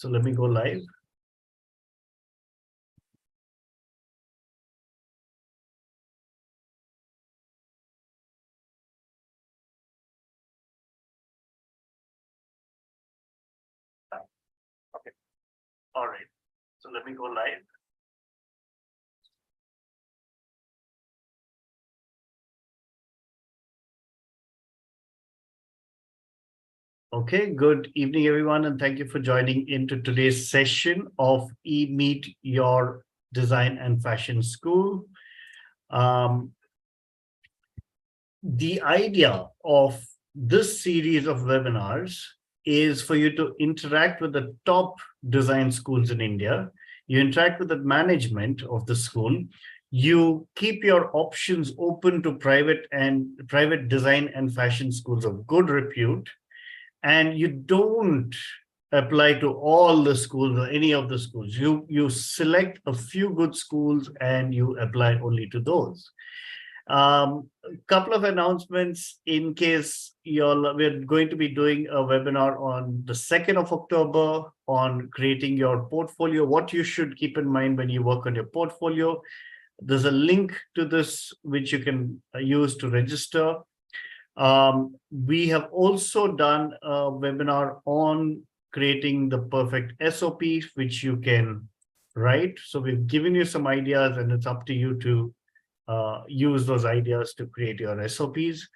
So let me go live. Okay. All right. So let me go live. Okay, good evening, everyone, and thank you for joining into today's session of Meet Your Design and Fashion School. The idea of this series of webinars is for you to interact with the top design schools in India. You interact with the management of the school. You keep your options open to private design and fashion schools of good repute. And you don't apply to all the schools or any of the schools. You select a few good schools and you apply only to those. A couple of announcements in case we're going to be doing a webinar on the 2nd of October on creating your portfolio, what you should keep in mind when you work on your portfolio. There's a link to this which you can use to register. We have also done a webinar on creating the perfect SOP, which you can write. So we've given you some ideas and it's up to you to use those ideas to create your SOPs.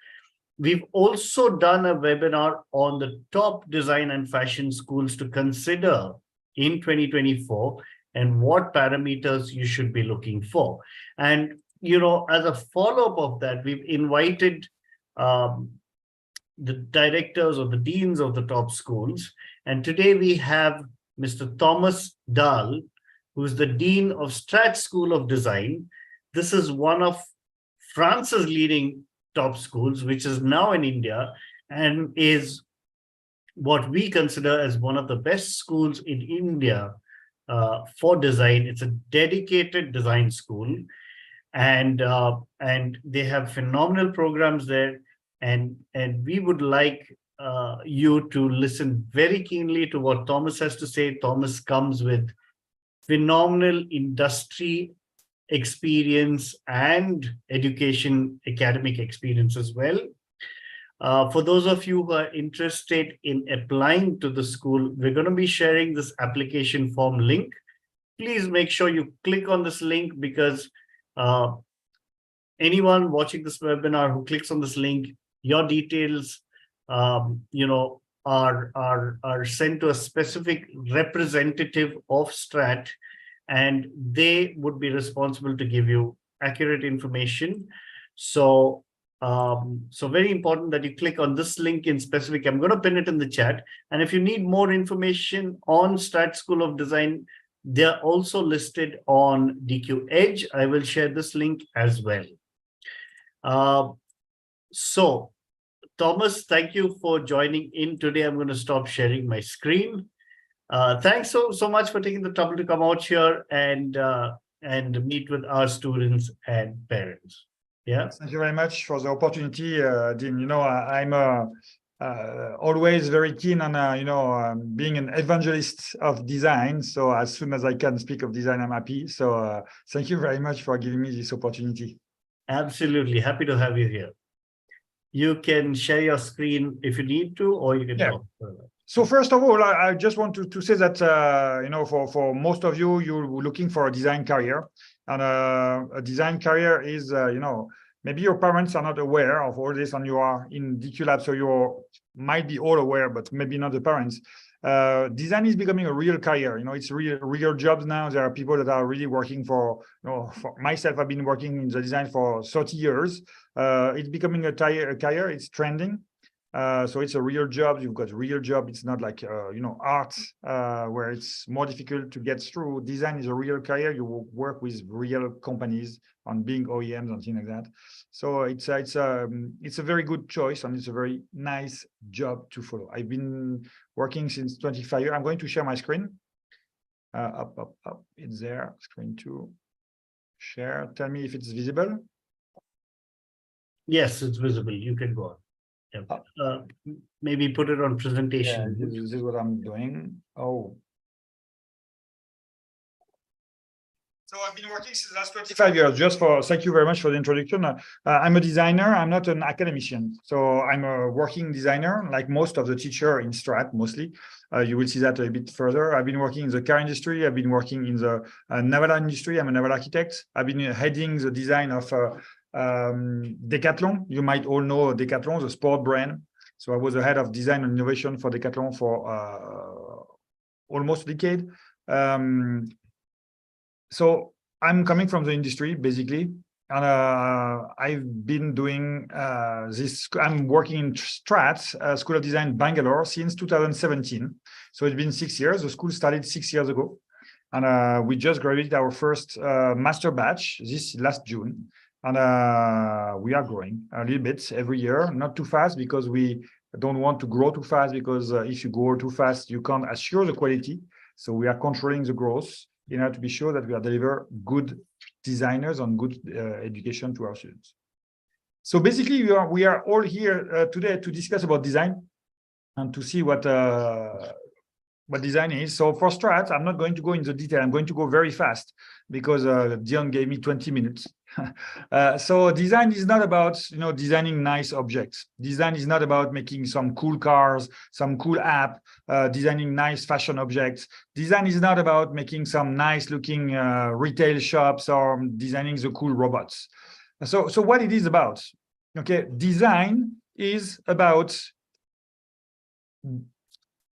We've also done a webinar on the top design and fashion schools to consider in 2024 and what parameters you should be looking for. And, as a follow-up of that, we've invited the directors or the deans of the top schools. And today we have Mr. Thomas Dahl, who's the Dean of Strate School of Design. This is one of France's leading top schools, which is now in India and is what we consider as one of the best schools in India for design. It's a dedicated design school, and they have phenomenal programs there. And we would like you to listen very keenly to what Thomas has to say. Thomas comes with phenomenal industry experience and education, academic experience as well. For those of you who are interested in applying to the school, we're going to be sharing this application form link. Please make sure you click on this link because anyone watching this webinar who clicks on this link, your details, are sent to a specific representative of Strat, and they would be responsible to give you accurate information. So, so very important that you click on this link in specific. I'm going to pin it in the chat. And if you need more information on Strate School of Design, they're also listed on DQ Edge. I will share this link as well. So, Thomas, thank you for joining in today. I'm going to stop sharing my screen. Thanks so much for taking the trouble to come out here and meet with our students and parents. Yeah. Thank you very much for the opportunity, Dean. I'm always very keen on being an evangelist of design. So as soon as I can speak of design, I'm happy. So thank you very much for giving me this opportunity. Absolutely. Happy to have you here. You can share your screen if you need to, or you can talk further. So first of all, I just want to say that, for most of you, you're looking for a design career. And a design career is, maybe your parents are not aware of all this and you are in DQ Lab, so you might be all aware, but maybe not the parents. Design is becoming a real career. It's real jobs now. There are people that are really working for myself, I've been working in the design for 30 years. It's becoming a career, it's trending. So it's a real job. You've got real job. It's not like art where it's more difficult to get through. Design is a real career. You will work with real companies on being OEMs and things like that. So it's a very good choice and it's a very nice job to follow. I've been working since 25 years. I'm going to share my screen. Up. It's there. Screen 2. Share. Tell me if it's visible. Yes, it's visible. You can go on. Maybe put it on presentation. Yeah, this is what I'm doing. Oh, So I've been working since the last 25 years. Thank you very much for the introduction. I'm a designer. I'm not an academician. So I'm a working designer, like most of the teacher in Strat, mostly. You will see that a bit further. I've been working in the car industry. I've been working in the naval industry. I'm a naval architect. I've been heading the design of Decathlon. You might all know Decathlon, the sport brand. So I was the head of design and innovation for Decathlon for almost a decade. So I'm coming from the industry, basically, and I've been doing this. I'm working in Strate School of Design, Bangalore, since 2017. So it's been 6 years. The school started 6 years ago, and we just graduated our first master batch this last June. And we are growing a little bit every year, not too fast because we don't want to grow too fast, because if you grow too fast, you can't assure the quality. So we are controlling the growth in order to be sure that we are deliver good designers and good education to our students. So basically, we are all here today to discuss about design and to see what design is. So for Strat, I'm not going to go into detail. I'm going to go very fast because Dion gave me 20 minutes. So design is not about designing nice objects. Design is not about making some cool cars, some cool app, designing nice fashion objects. Design is not about making some nice looking retail shops or designing the cool robots. So what it is about? Okay, design is about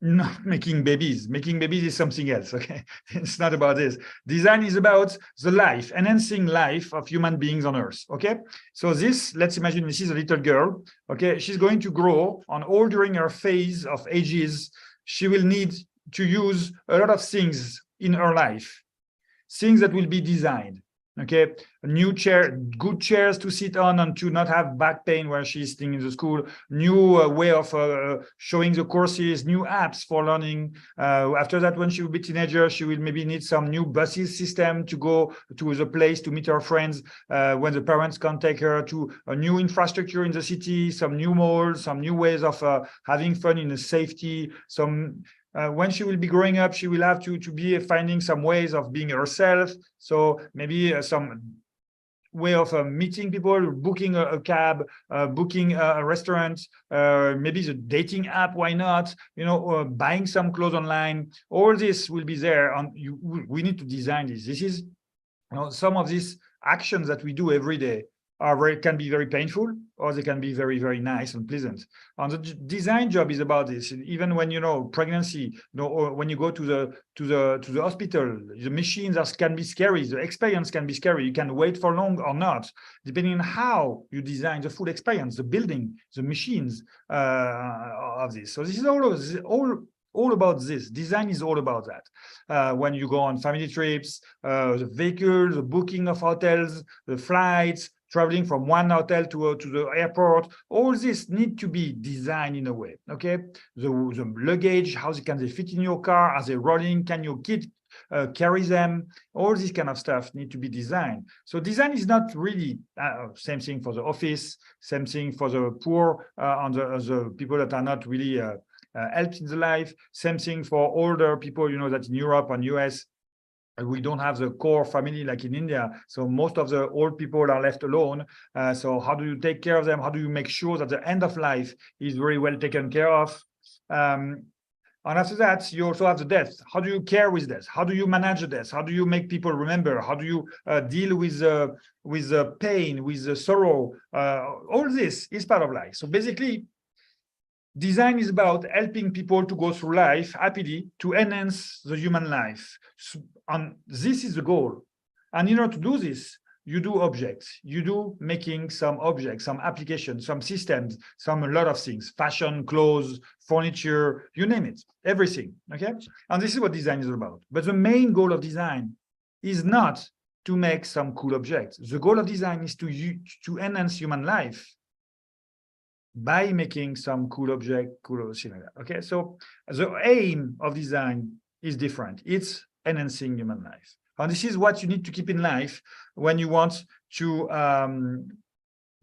not making babies. Making babies is something else, okay? It's not about this. Design is about the life, enhancing life of human beings on Earth, okay? So this, let's imagine this is a little girl, okay? She's going to grow, on all during her phase of ages. She will need to use a lot of things in her life, things that will be designed. Okay, a new chair, good chairs to sit on and to not have back pain where she's sitting in the school, new way of showing the courses, new apps for learning. After that, when she will be teenager, she will maybe need some new buses system to go to the place to meet her friends when the parents can't take her, to a new infrastructure in the city, some new malls, some new ways of having fun in a safety, some when she will be growing up, she will have to be finding some ways of being herself. So maybe some way of meeting people, booking a cab, booking a restaurant, maybe the dating app, why not? Buying some clothes online. All this will be there, and we need to design this. This is, some of these actions that we do every day can be very painful, or they can be very, very nice and pleasant. And the design job is about this. Even when pregnancy, or when you go to the hospital, the machines can be scary. The experience can be scary. You can wait for long or not, depending on how you design the full experience, the building, the machines of this. So this is all about this. Design is all about that. When you go on family trips, the vehicles, the booking of hotels, the flights, traveling from one hotel to the airport, all this need to be designed in a way, okay? The luggage, how can they fit in your car? Are they rolling? Can your kid carry them? All this kind of stuff need to be designed. So design is not really, same thing for the office, same thing for the poor and the people that are not really helped in the life, same thing for older people, that in Europe and US, we don't have the core family like in India. So most of the old people are left alone. So how do you take care of them? How do you make sure that the end of life is very well taken care of? And after that, you also have the death. How do you care with death? How do you manage the death? How do you make people remember? How do you deal with the pain, with the sorrow? All this is part of life. So basically, design is about helping people to go through life happily, to enhance the human life. And this is the goal. And in order to do this, you do objects. You do making some objects, some applications, some systems, a lot of things, fashion, clothes, furniture, you name it, everything, okay? And this is what design is about. But the main goal of design is not to make some cool objects. The goal of design is to enhance human life by making some cool object, cool thing like that. Okay, so the aim of design is different. It's enhancing human life. And this is what you need to keep in life when you want to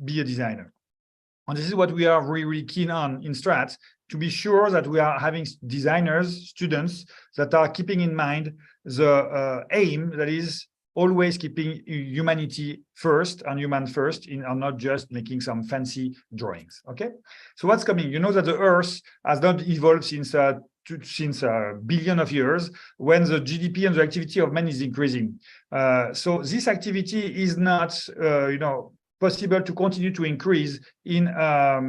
be a designer. And this is what we are really, really keen on in Strat, to be sure that we are having designers, students that are keeping in mind the aim that is always keeping humanity first and human first and not just making some fancy drawings. Okay, so what's coming? You know that the Earth has not evolved since a billion of years when the GDP and the activity of man is increasing. So this activity is not, possible to continue to increase in a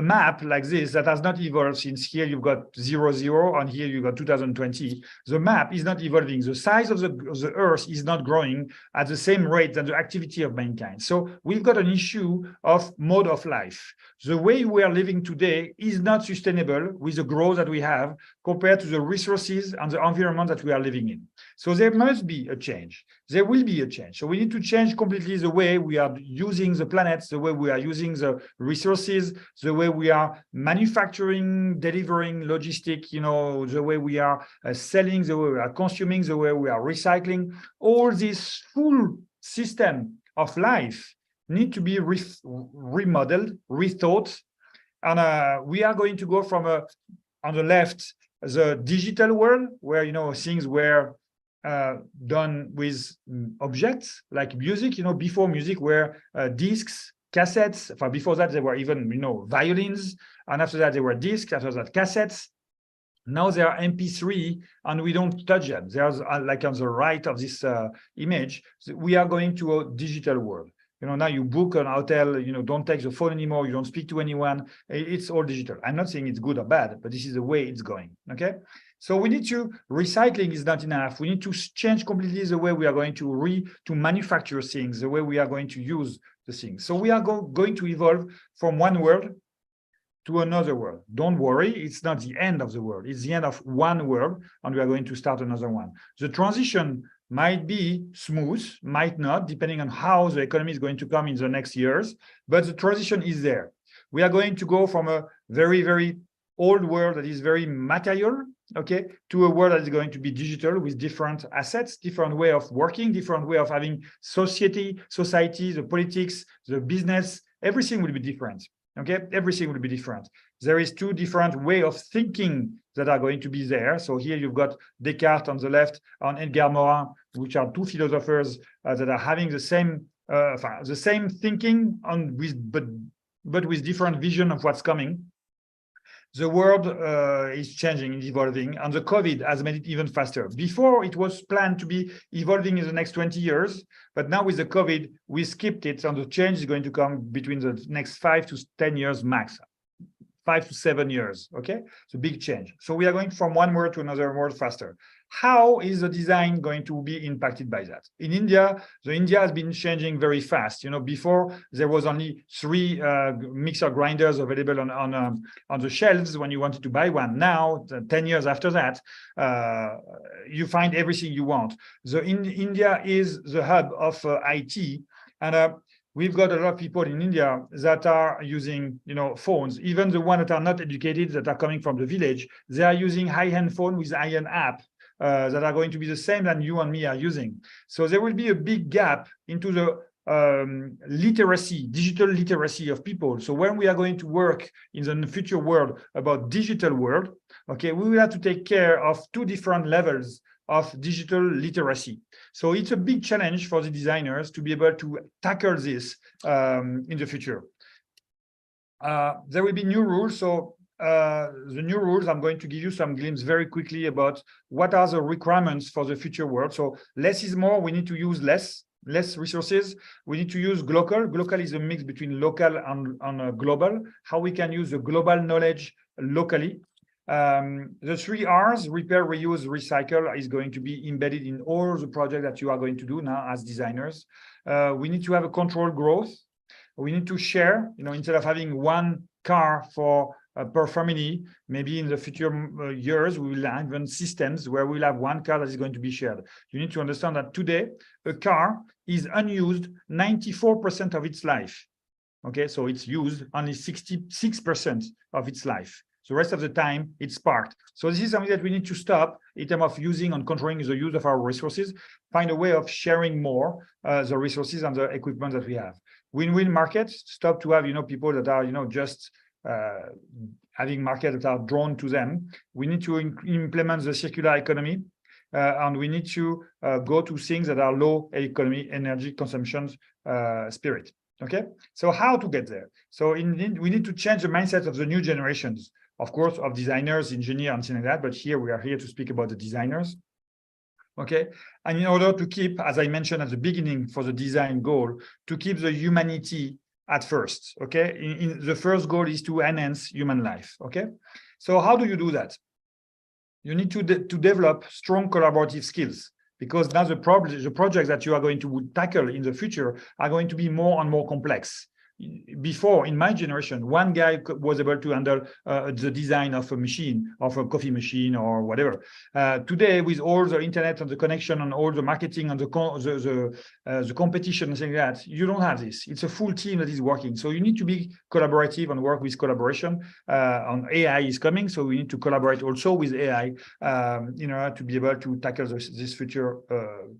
map like this that has not evolved since here you've got 00 and here you've got 2020. The map is not evolving. The size of the Earth is not growing at the same rate than the activity of mankind. So we've got an issue of mode of life. The way we are living today is not sustainable with the growth that we have compared to the resources and the environment that we are living in. So there must be a change. There will be a change. So we need to change completely the way we are using the planet, the way we are using the resources, the way we are manufacturing, delivering, logistic, the way we are selling, the way we are consuming, the way we are recycling. All this full system of life need to be remodeled, rethought. And we are going to go from on the left, the digital world, where things were done with objects like music. Before music were discs, cassettes. Before that, there were even violins, and after that, there were discs. After that, cassettes. Now they are MP3, and we don't touch them. There's like on the right of this image. We are going to a digital world. Now you book an hotel, don't take the phone anymore, you don't speak to anyone. It's all digital. I'm not saying it's good or bad, but this is the way it's going, okay? So we need to, recycling is not enough. We need to change completely the way we are going to manufacture things, the way we are going to use the things. So we are going to evolve from one world to another world. Don't worry, it's not the end of the world. It's the end of one world, and we are going to start another one. The transition might be smooth, might not, depending on how the economy is going to come in the next years, but the transition is there. We are going to go from a very, very old world that is very material, okay, to a world that is going to be digital with different assets, different way of working, different way of having society, the politics, the business, everything will be different. Okay, everything will be different. There is two different way of thinking that are going to be there. So here you've got Descartes on the left and Edgar Morin, which are two philosophers that are having the same thinking but with different vision of what's coming. The world is changing, is evolving, and the COVID has made it even faster. Before, it was planned to be evolving in the next 20 years, but now with the COVID, we skipped it, and the change is going to come between the next 5 to 10 years max. 5 to 7 years, okay? It's a big change. So we are going from one world to another world faster. How is the design going to be impacted by that? In India, India has been changing very fast. Before there was only 3 mixer grinders available on the shelves when you wanted to buy one. Now, 10 years after that, you find everything you want. India is the hub of IT, and we've got a lot of people in India that are using, phones. Even the ones that are not educated, that are coming from the village, they are using high-end phone with high-end app that are going to be the same than you and me are using. So there will be a big gap into the literacy, digital literacy of people. So when we are going to work in the future world about digital world, okay, we will have to take care of 2 different levels of digital literacy. So it's a big challenge for the designers to be able to tackle this in the future. There will be new rules. So the new rules, I'm going to give you some glimpse very quickly about what are the requirements for the future world. So less is more. We need to use less resources. We need to use global. Global is a mix between local and global. How we can use the global knowledge locally. The 3 R's, repair, reuse, recycle, is going to be embedded in all the projects that you are going to do now as designers. We need to have a controlled growth. We need to share, instead of having one car per family, maybe in the future years, we will have even systems where we'll have one car that is going to be shared. You need to understand that today, a car is unused 94% of its life. Okay, so it's used only 66% of its life. The rest of the time, it's parked. So this is something that we need to stop in terms of using and controlling the use of our resources, find a way of sharing more the resources and the equipment that we have. Win-win markets, stop to have, people that are, just having markets that are drawn to them. We need to implement the circular economy. and we need to go to things that are low economy energy consumption spirit. Okay, so how to get there? So we need to change the mindset of the new generations, of course, of designers, engineers, and things like that. But here we are here to speak about the designers. Okay, and in order to keep, as I mentioned at the beginning, for the design goal, to keep the humanity at first. Okay, in the first goal is to enhance human life. Okay, so how do you do that? You need to develop strong collaborative skills, because now the projects that you are going to tackle in the future are going to be more and more complex. Before, in my generation, one guy was able to handle the design of a machine, of a coffee machine or whatever. Today, with all the internet and the connection and all the marketing and the competition and things like that, you don't have this. It's a full team that is working. So you need to be collaborative and work with collaboration. On AI is coming, so we need to collaborate also with AI in order to be able to tackle this future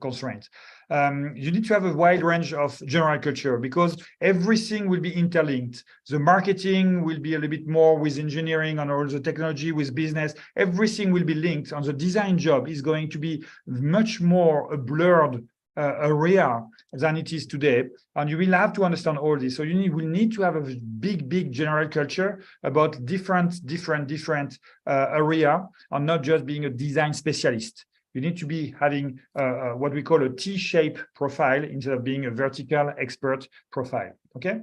constraints. You need to have a wide range of general culture, because everything will be interlinked. The marketing will be a little bit more with engineering and all the technology with business. Everything will be linked, and the design job is going to be much more a blurred area than it is today. And you will have to understand all this. So will need to have a big general culture about different area, and not just being a design specialist. You need to be having what we call a T-shape profile instead of being a vertical expert profile. Okay,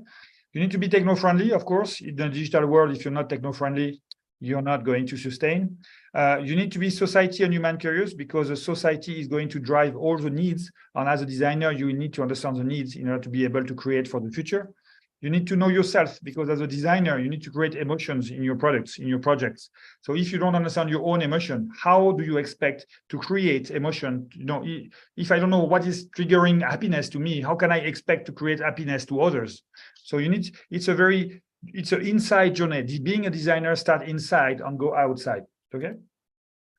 you need to be techno-friendly, of course. In the digital world, if you're not techno-friendly, you're not going to sustain. You need to be society and human curious, because the society is going to drive all the needs. And as a designer, you need to understand the needs in order to be able to create for the future. You need to know yourself, because as a designer, you need to create emotions in your products, in your projects. So if you don't understand your own emotion, how do you expect to create emotion? You know, if I don't know what is triggering happiness to me, how can I expect to create happiness to others? So it's an inside journey. Being a designer, start inside and go outside. Okay.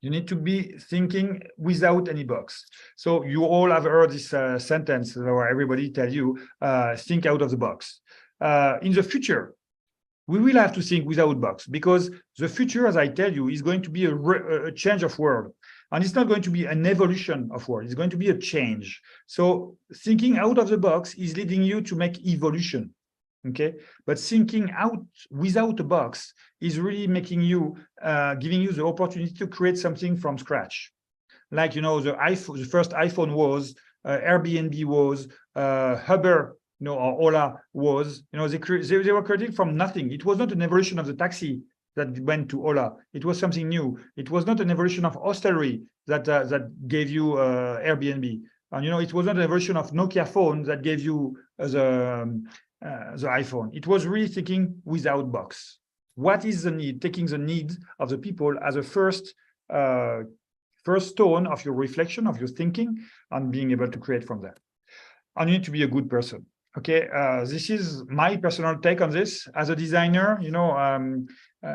You need to be thinking without any box. So you all have heard this sentence where everybody tell you, think out of the box. In the future, we will have to think without box, because the future, as I tell you, is going to be a change of world. And it's not going to be an evolution of world. It's going to be a change. So thinking out of the box is leading you to make evolution. Okay, but thinking out without a box is really making you, giving you the opportunity to create something from scratch. Like, you know, the first iPhone was, Airbnb was, Uber, you know, or Ola was, you know, they were created from nothing. It was not an evolution of the taxi that went to Ola. It was something new. It was not an evolution of hostelry that gave you Airbnb. And, you know, it was not an evolution of Nokia phone that gave you the iPhone. It was really thinking without box. What is the need? Taking the need of the people as a first tone of your reflection, of your thinking, and being able to create from that. And you need to be a good person. Okay, this is my personal take on this. As a designer, you know,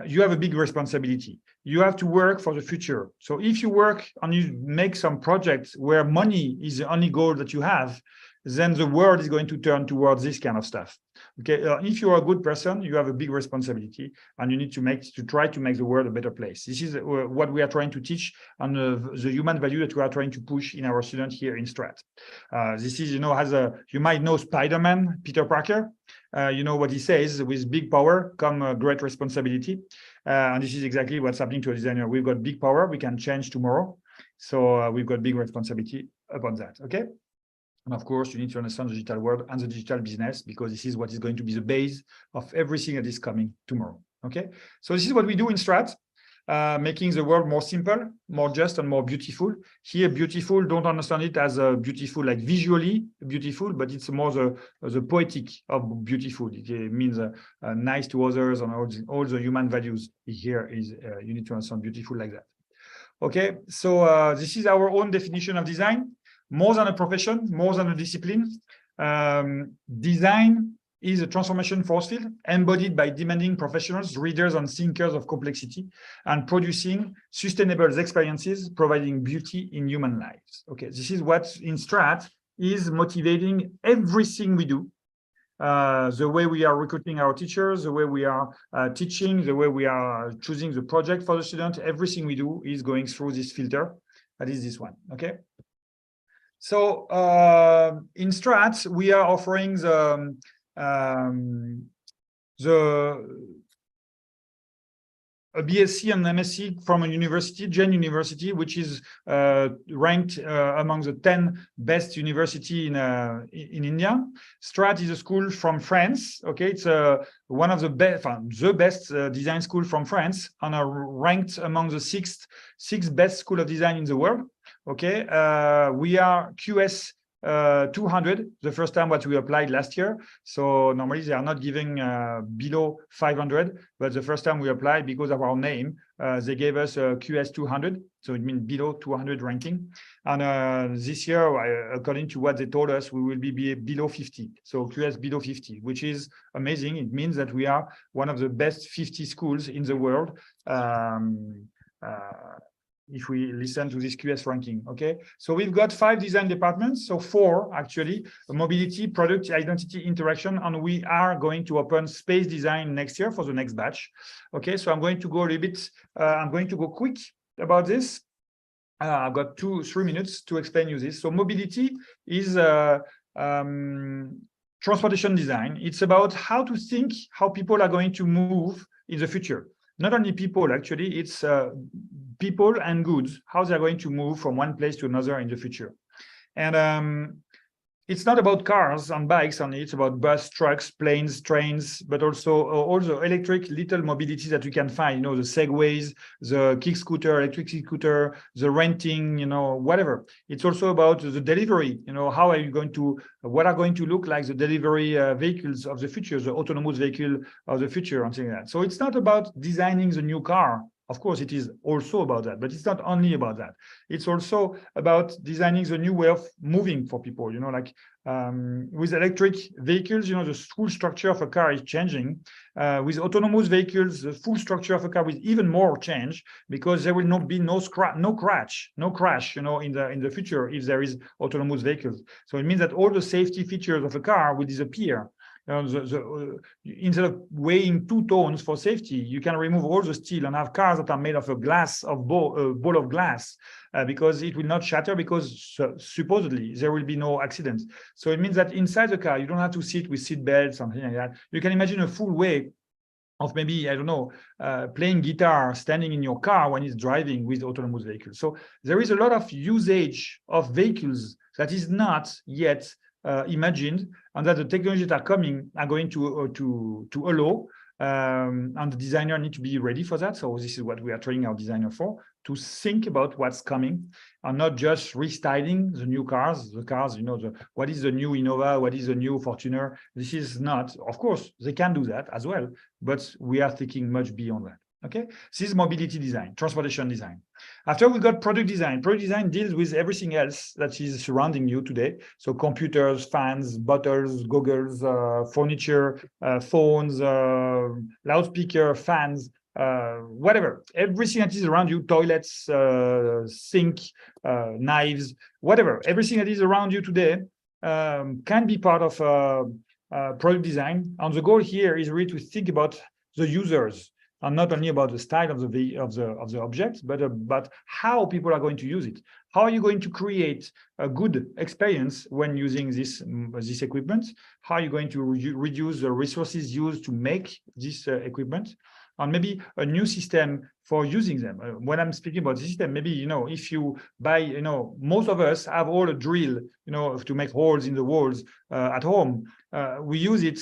you have a big responsibility. You have to work for the future. So if you work and you make some projects where money is the only goal that you have, then the world is going to turn towards this kind of stuff. Okay, if you are a good person, you have a big responsibility, and you need to try to make the world a better place. This is what we are trying to teach, and the human value that we are trying to push in our students here in Strate. This is, you know, you might know Spider-Man, Peter Parker. You know what he says: with big power come great responsibility. And this is exactly what's happening to a designer. We've got big power, we can change tomorrow. So we've got big responsibility about that. Okay. And of course, you need to understand the digital world and the digital business, because this is what is going to be the base of everything that is coming tomorrow. Okay, so this is what we do in Strate, making the world more simple, more just, and more beautiful. Here, beautiful, don't understand it as beautiful, like visually beautiful, but it's more the poetic of beautiful. It means nice to others, and all the human values here is, you need to understand beautiful like that. Okay, so this is our own definition of design. More than a profession, more than a discipline. Design is a transformation force field embodied by demanding professionals, readers, and thinkers of complexity, and producing sustainable experiences, providing beauty in human lives. Okay, this is what in Strate is motivating everything we do. The way we are recruiting our teachers, the way we are teaching, the way we are choosing the project for the student, everything we do is going through this filter. That is this one. Okay. So in Strat, we are offering a BSc and MSc from a university, Jain University, which is ranked among the 10 best university in India. Strat is a school from France. Okay, it's one of the best design school from France, and are ranked among the six best school of design in the world. Okay, we are QS 200 the first time what we applied last year. So normally they are not giving below 500, but the first time we applied, because of our name, they gave us a QS 200, so it means below 200 ranking. And this year, according to what they told us, we will be below 50, so QS below 50, which is amazing. It means that we are one of the best 50 schools in the world. If we listen to this QS ranking. Okay, so we've got 5 design departments, so 4 actually: mobility, product, identity, interaction, and we are going to open space design next year for the next batch. Okay, so I'm going to go a little bit, I'm going to go quick about this. I've got 2-3 minutes to explain you this. So mobility is transportation design. It's about how to think how people are going to move in the future. Not only people, actually, it's people and goods, how they're going to move from one place to another in the future. And it's not about cars and bikes only, it's about bus, trucks, planes, trains, but also all the electric little mobility that you can find, you know, the Segways, the kick scooter, electric scooter, the renting, you know, whatever. It's also about the delivery, you know, how are you going to, what are going to look like the delivery vehicles of the future, the autonomous vehicle of the future, and things like that. So it's not about designing the new car. Of course, it is also about that, but it's not only about that. It's also about designing the new way of moving for people, you know, like with electric vehicles, you know, the full structure of a car is changing. With autonomous vehicles, the full structure of a car will even more change, because there will not be no crash, you know, in the future if there is autonomous vehicles. So it means that all the safety features of a car will disappear. Instead of weighing 2 tons for safety, you can remove all the steel and have cars that are made of a ball of glass, because it will not shatter, because supposedly there will be no accidents. So it means that inside the car, you don't have to sit with seat belts, something like that. You can imagine a full way of maybe, I don't know, playing guitar, standing in your car when it's driving with autonomous vehicles. So there is a lot of usage of vehicles that is not yet imagined, and that the technologies that are coming are going to allow, and the designer need to be ready for that. So this is what we are training our designer for, to think about what's coming, and not just restyling the new cars, you know, what is the new Innova, what is the new Fortuner. This is not, of course, they can do that as well, but we are thinking much beyond that. Okay, this is mobility design, transportation design. After we got product design. Product design deals with everything else that is surrounding you today. So computers, fans, bottles, goggles, furniture, phones, loudspeaker, fans, whatever. Everything that is around you, toilets, sink, knives, whatever. Everything that is around you today can be part of product design. And the goal here is really to think about the users, and not only about the style of the object, but about how people are going to use it. How are you going to create a good experience when using this equipment? How are you going to reduce the resources used to make this equipment? And maybe a new system for using them. When I'm speaking about the system, maybe, you know, if you buy, you know, most of us have all a drill, you know, to make holes in the walls at home. We use it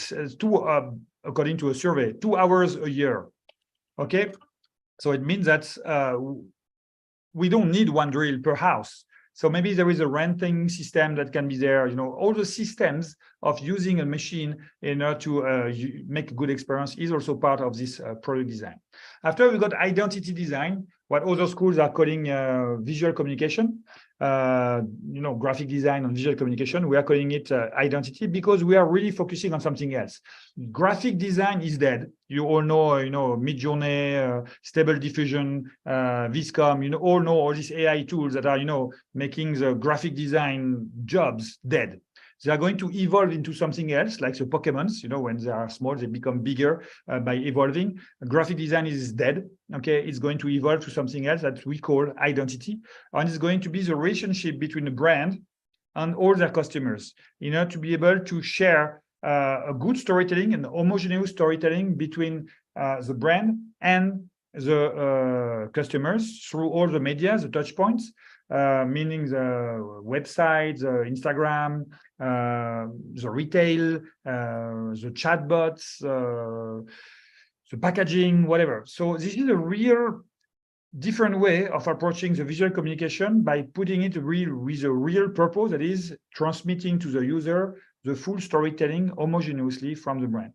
according to a survey, 2 hours a year. Okay, so it means that we don't need one drill per house. So maybe there is a renting system that can be there, you know, all the systems of using a machine in order to make a good experience is also part of this product design. After we got identity design, what other schools are calling visual communication, you know, graphic design and visual communication, we are calling it identity, because we are really focusing on something else. Graphic design is dead. You all know, you know, Midjourney, Stable Diffusion, Viscom, you know, all know all these AI tools that are, you know, making the graphic design jobs dead. They are going to evolve into something else, like the Pokemons. You know, when they are small, they become bigger by evolving. Graphic design is dead. Okay, it's going to evolve to something else that we call identity, and it's going to be the relationship between the brand and all their customers. You know, to be able to share a good storytelling and homogeneous storytelling between the brand and the customers through all the media, the touch points, meaning the website, the Instagram, the retail, the chatbots, the packaging, whatever. So this is a real different way of approaching the visual communication by putting it with a real purpose, that is transmitting to the user the full storytelling homogeneously from the brand.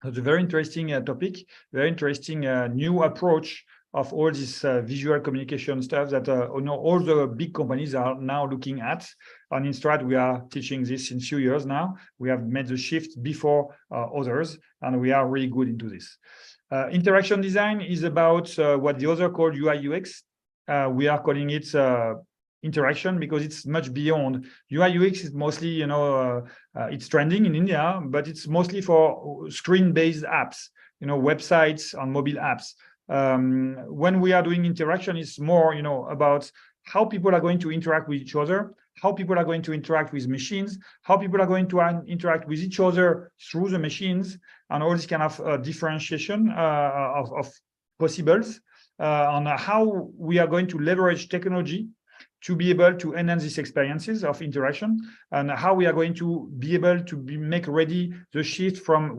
It's a very interesting topic, very interesting new approach of all this visual communication stuff that all the big companies are now looking at. And in Strate, we are teaching this in a few years now. We have made the shift before others, and we are really good into this. Interaction design is about what the other call UI UX. We are calling it interaction because it's much beyond. UI UX is mostly, it's trending in India, but it's mostly for screen-based apps, websites and mobile apps. When we are doing interaction, it's more, about how people are going to interact with each other, how people are going to interact with machines, how people are going to interact with each other through the machines, and all this kind of differentiation of possibles, on how we are going to leverage technology to be able to enhance these experiences of interaction, and how we are going to be able to make ready the shift from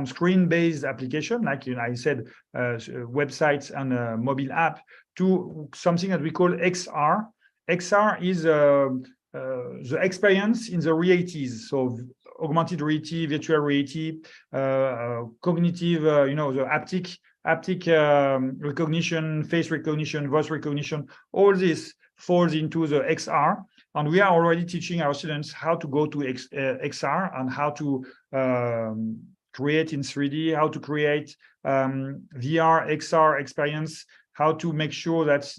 screen-based application, like I said, websites and mobile app, to something that we call XR. XR is the experience in the realities, so augmented reality, virtual reality, cognitive, the haptic recognition, face recognition, voice recognition, all this falls into the XR. And we are already teaching our students how to go to XR and how to create in 3D, how to create VR, XR experience, how to make sure that,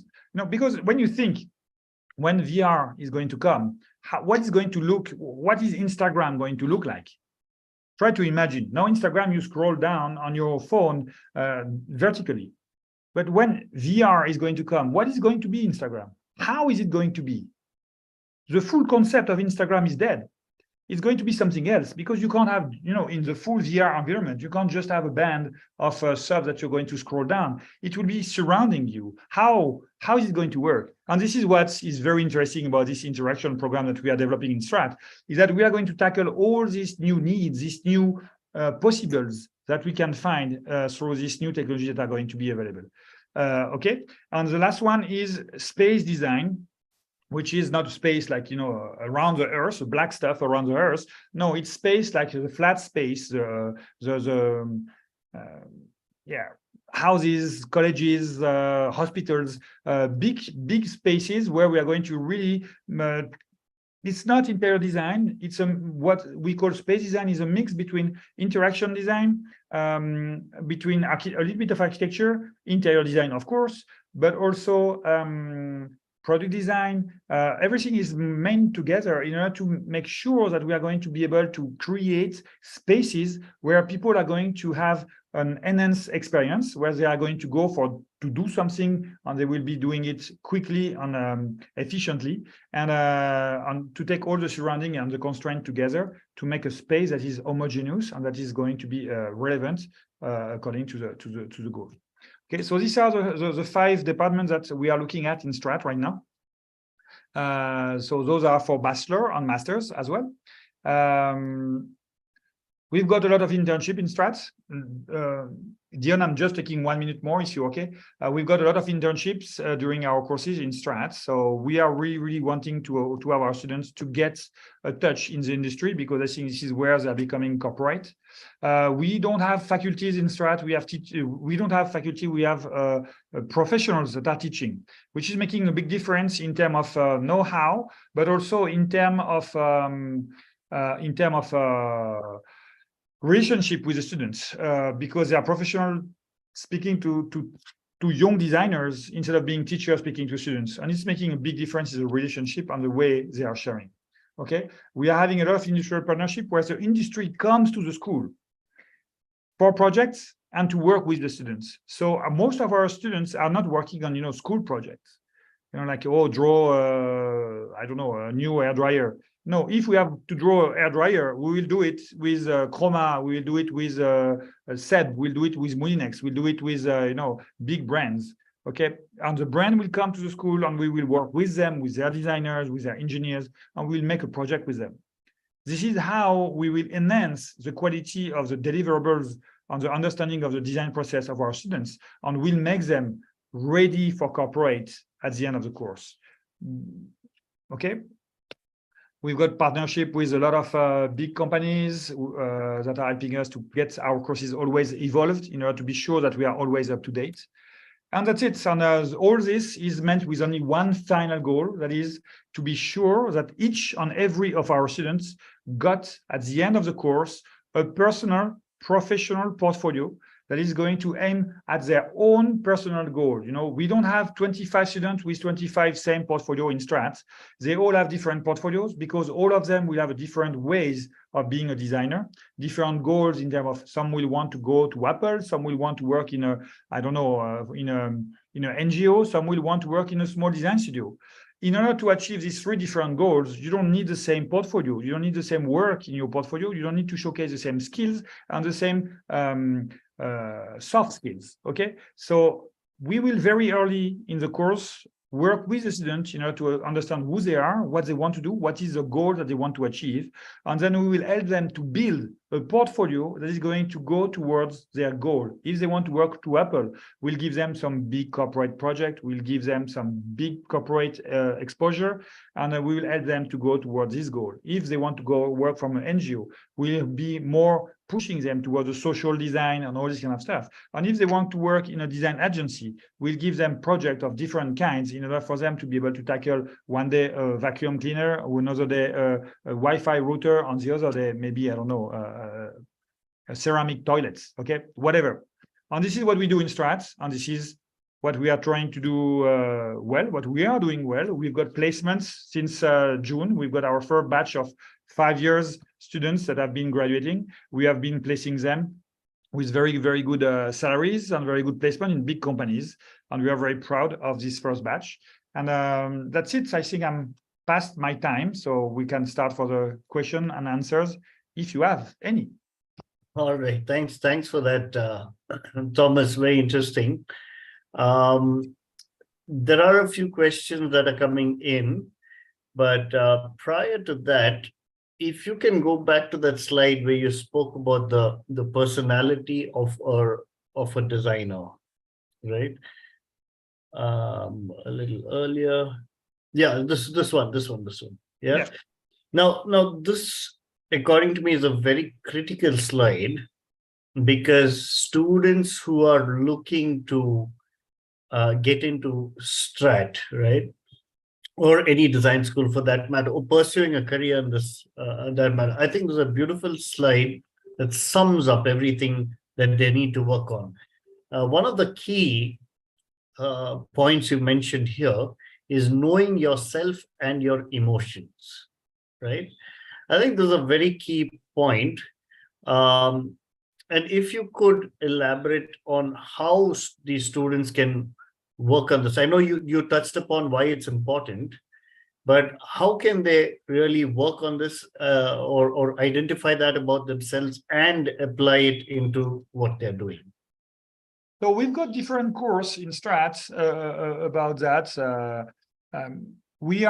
because when you think, when VR is going to come, what is Instagram going to look like? Try to imagine. Now, Instagram, you scroll down on your phone vertically. But when VR is going to come, what is going to be Instagram? How is it going to be? The full concept of Instagram is dead. It's going to be something else, because you can't have, in the full VR environment, you can't just have a band of stuff that you're going to scroll down. It will be surrounding you. How is it going to work? And this is what is very interesting about this interaction program that we are developing in Strate, is that we are going to tackle all these new needs, these new possibles that we can find through these new technologies that are going to be available. Okay, and the last one is space design, which is not space like, around the Earth, the black stuff around the Earth. No, it's space like the flat space, houses, colleges, hospitals, big spaces where we are going to really, it's not interior design, it's what we call space design is a mix between interaction design, between a little bit of architecture, interior design, of course, but also product design. Everything is meant together in order to make sure that we are going to be able to create spaces where people are going to have an enhanced experience, where they are going to go to do something, and they will be doing it quickly and efficiently, and to take all the surrounding and the constraint together to make a space that is homogeneous and that is going to be relevant according to the goal. Okay, so these are the 5 departments that we are looking at in Strate right now. So those are for bachelor and masters as well. We've got a lot of internship in Strate. Dion, I'm just taking 1 minute more, if you're okay. We've got a lot of internships during our courses in Strate. So we are really wanting to have our students to get a touch in the industry, because I think this is where they're becoming corporate. We don't have faculties in Strate. We don't have faculty. We have professionals that are teaching, which is making a big difference in terms of know-how, but also in terms of relationship with the students, because they are professional speaking to young designers instead of being teachers speaking to students, and it's making a big difference in the relationship and the way they are sharing. Okay, we are having a lot of industrial partnership where the industry comes to the school for projects and to work with the students. So most of our students are not working on, school projects, like, oh, draw, I don't know, a new hair dryer. No, if we have to draw a hair dryer, we will do it with Chroma, we will do it with Seb, we'll do it with Moulinex, we'll do it with, big brands. Okay, and the brand will come to the school and we will work with them, with their designers, with their engineers, and we'll make a project with them. This is how we will enhance the quality of the deliverables and the understanding of the design process of our students, and will make them ready for corporate at the end of the course. Okay. We've got partnership with a lot of big companies that are helping us to get our courses always evolved in order to be sure that we are always up to date. And that's it. And all this is meant with only one final goal, that is to be sure that each and every of our students got at the end of the course a personal, professional portfolio that is going to aim at their own personal goal. We don't have 25 students with 25 same portfolio in Strate. They all have different portfolios because all of them will have a different ways of being a designer, different goals in terms of, some will want to go to Apple, some will want to work in a, I don't know, in an NGO, some will want to work in a small design studio. In order to achieve these three different goals, you don't need the same portfolio. You don't need the same work in your portfolio. You don't need to showcase the same skills and the same soft skills. Okay, so we will very early in the course work with the students in order to understand who they are, what they want to do, what is the goal that they want to achieve, and then we will help them to build a portfolio that is going to go towards their goal. If they want to work to Apple, we'll give them some big corporate project, we'll give them some big corporate exposure, and we will help them to go towards this goal. If they want to go work from an NGO, we'll be more pushing them towards the social design and all this kind of stuff. And if they want to work in a design agency, we'll give them projects of different kinds in order for them to be able to tackle one day a vacuum cleaner, or another day a Wi-Fi router, on the other day maybe, I don't know, a ceramic toilets, okay, whatever. And this is what we do in Strate, and this is what we are trying to do well, what we are doing well. We've got placements since June. We've got our first batch of 5 years students that have been graduating. We have been placing them with very, very good salaries and very good placement in big companies. And we are very proud of this first batch. And that's it. I think I'm past my time, so we can start for the question and answers if you have any. All right. Thanks for that, Thomas. Very interesting. There are a few questions that are coming in, but prior to that, if you can go back to that slide where you spoke about the personality of a designer, right? A little earlier. Yeah, this one. Yeah. Now this, according to me, is a very critical slide, because students who are looking to get into Strat, right, or any design school for that matter, or pursuing a career in this that matter, I think there's a beautiful slide that sums up everything that they need to work on. One of the key points you mentioned here is knowing yourself and your emotions, right? I think this is a very key point. And if you could elaborate on how these students can work on this. I know you touched upon why it's important, but how can they really work on this or identify that about themselves and apply it into what they're doing? So we've got different courses in Strat about that. We've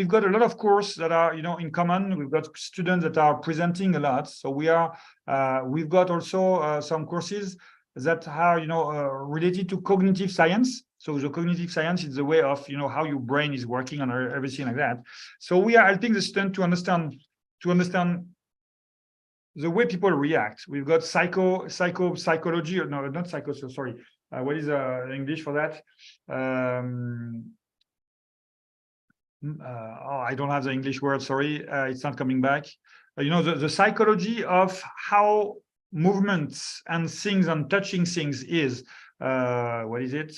got a lot of courses that are, in common. We've got students that are presenting a lot. So we've got also some courses that are, related to cognitive science. So the cognitive science is the way of, how your brain is working and everything like that. So we are helping the student to understand the way people react. We've got psychology, no, not psycho, so sorry. What is English for that? I don't have the English word, sorry. It's not coming back. The psychology of how movements and things and touching things is, what is it?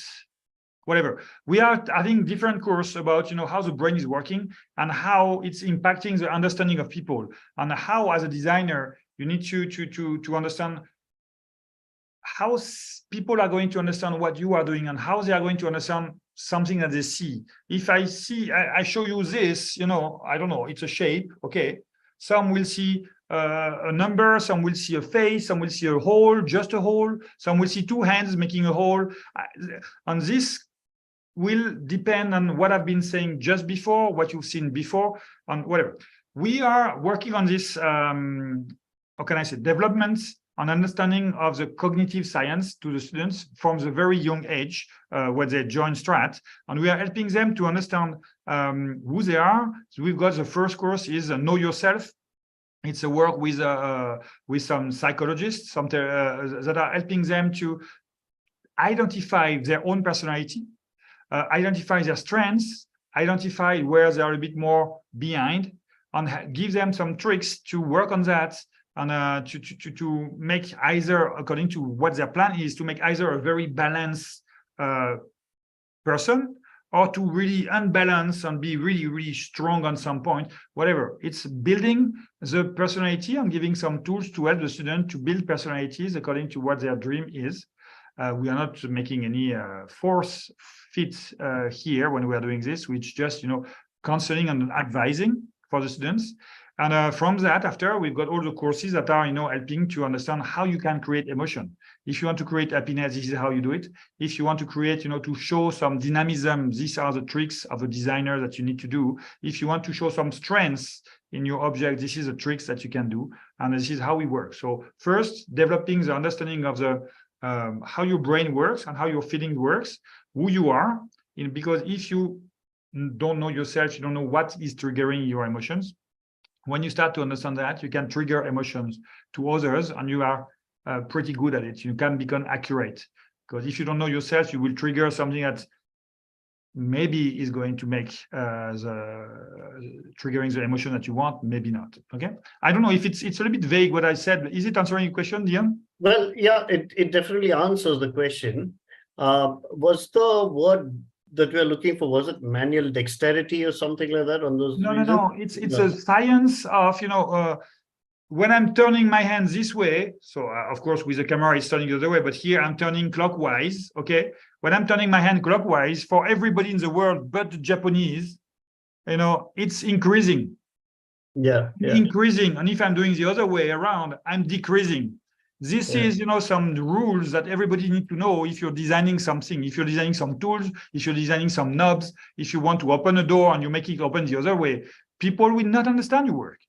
whatever. We are having different course about, how the brain is working and how it's impacting the understanding of people, and how, as a designer, you need to understand how people are going to understand what you are doing and how they are going to understand something that they see. If I show you this, I don't know, it's a shape, okay. Some will see a number, some will see a face, some will see a hole, just a hole, some will see two hands making a hole. And this will depend on what I've been saying just before, what you've seen before, and whatever. We are working on this, how can I say, developments on understanding of the cognitive science to the students from the very young age when they join Strate, and we are helping them to understand who they are. So we've got the first course is Know Yourself. It's a work with some psychologists, that are helping them to identify their own personality, identify their strengths, identify where they are a bit more behind, and give them some tricks to work on that, and to make either, according to what their plan is, to make either a very balanced person, or to really unbalance and be really, really strong on some point, whatever. It's building the personality and giving some tools to help the student to build personalities according to what their dream is. We are not making any force fit here when we are doing this, which just, counseling and advising for the students. And from that, after, we've got all the courses that are, helping to understand how you can create emotion. If you want to create happiness, this is how you do it. If you want to create, to show some dynamism, these are the tricks of a designer that you need to do. If you want to show some strengths in your object, this is the tricks that you can do. And this is how we work. So first, developing the understanding of the how your brain works and how your feeling works, who you are. Because if you don't know yourself, you don't know what is triggering your emotions. When you start to understand that, you can trigger emotions to others, and you are pretty good at it. You can become accurate, because if you don't know yourself, you will trigger something that maybe is going to make triggering the emotion that you want, maybe not. Okay, I don't know if it's a little bit vague what I said. Is it answering your question, Dion? Well, yeah, it definitely answers the question. Was the word that we're looking for, was it manual dexterity or something like that on those? No. It's a science of, when I'm turning my hand this way, so of course with the camera it's turning the other way, but here I'm turning clockwise, okay? When I'm turning my hand clockwise, for everybody in the world but the Japanese, it's increasing. Yeah. Increasing. And if I'm doing the other way around, I'm decreasing. This is, some rules that everybody needs to know if you're designing something, if you're designing some tools, if you're designing some knobs, if you want to open a door and you make it open the other way, people will not understand your work.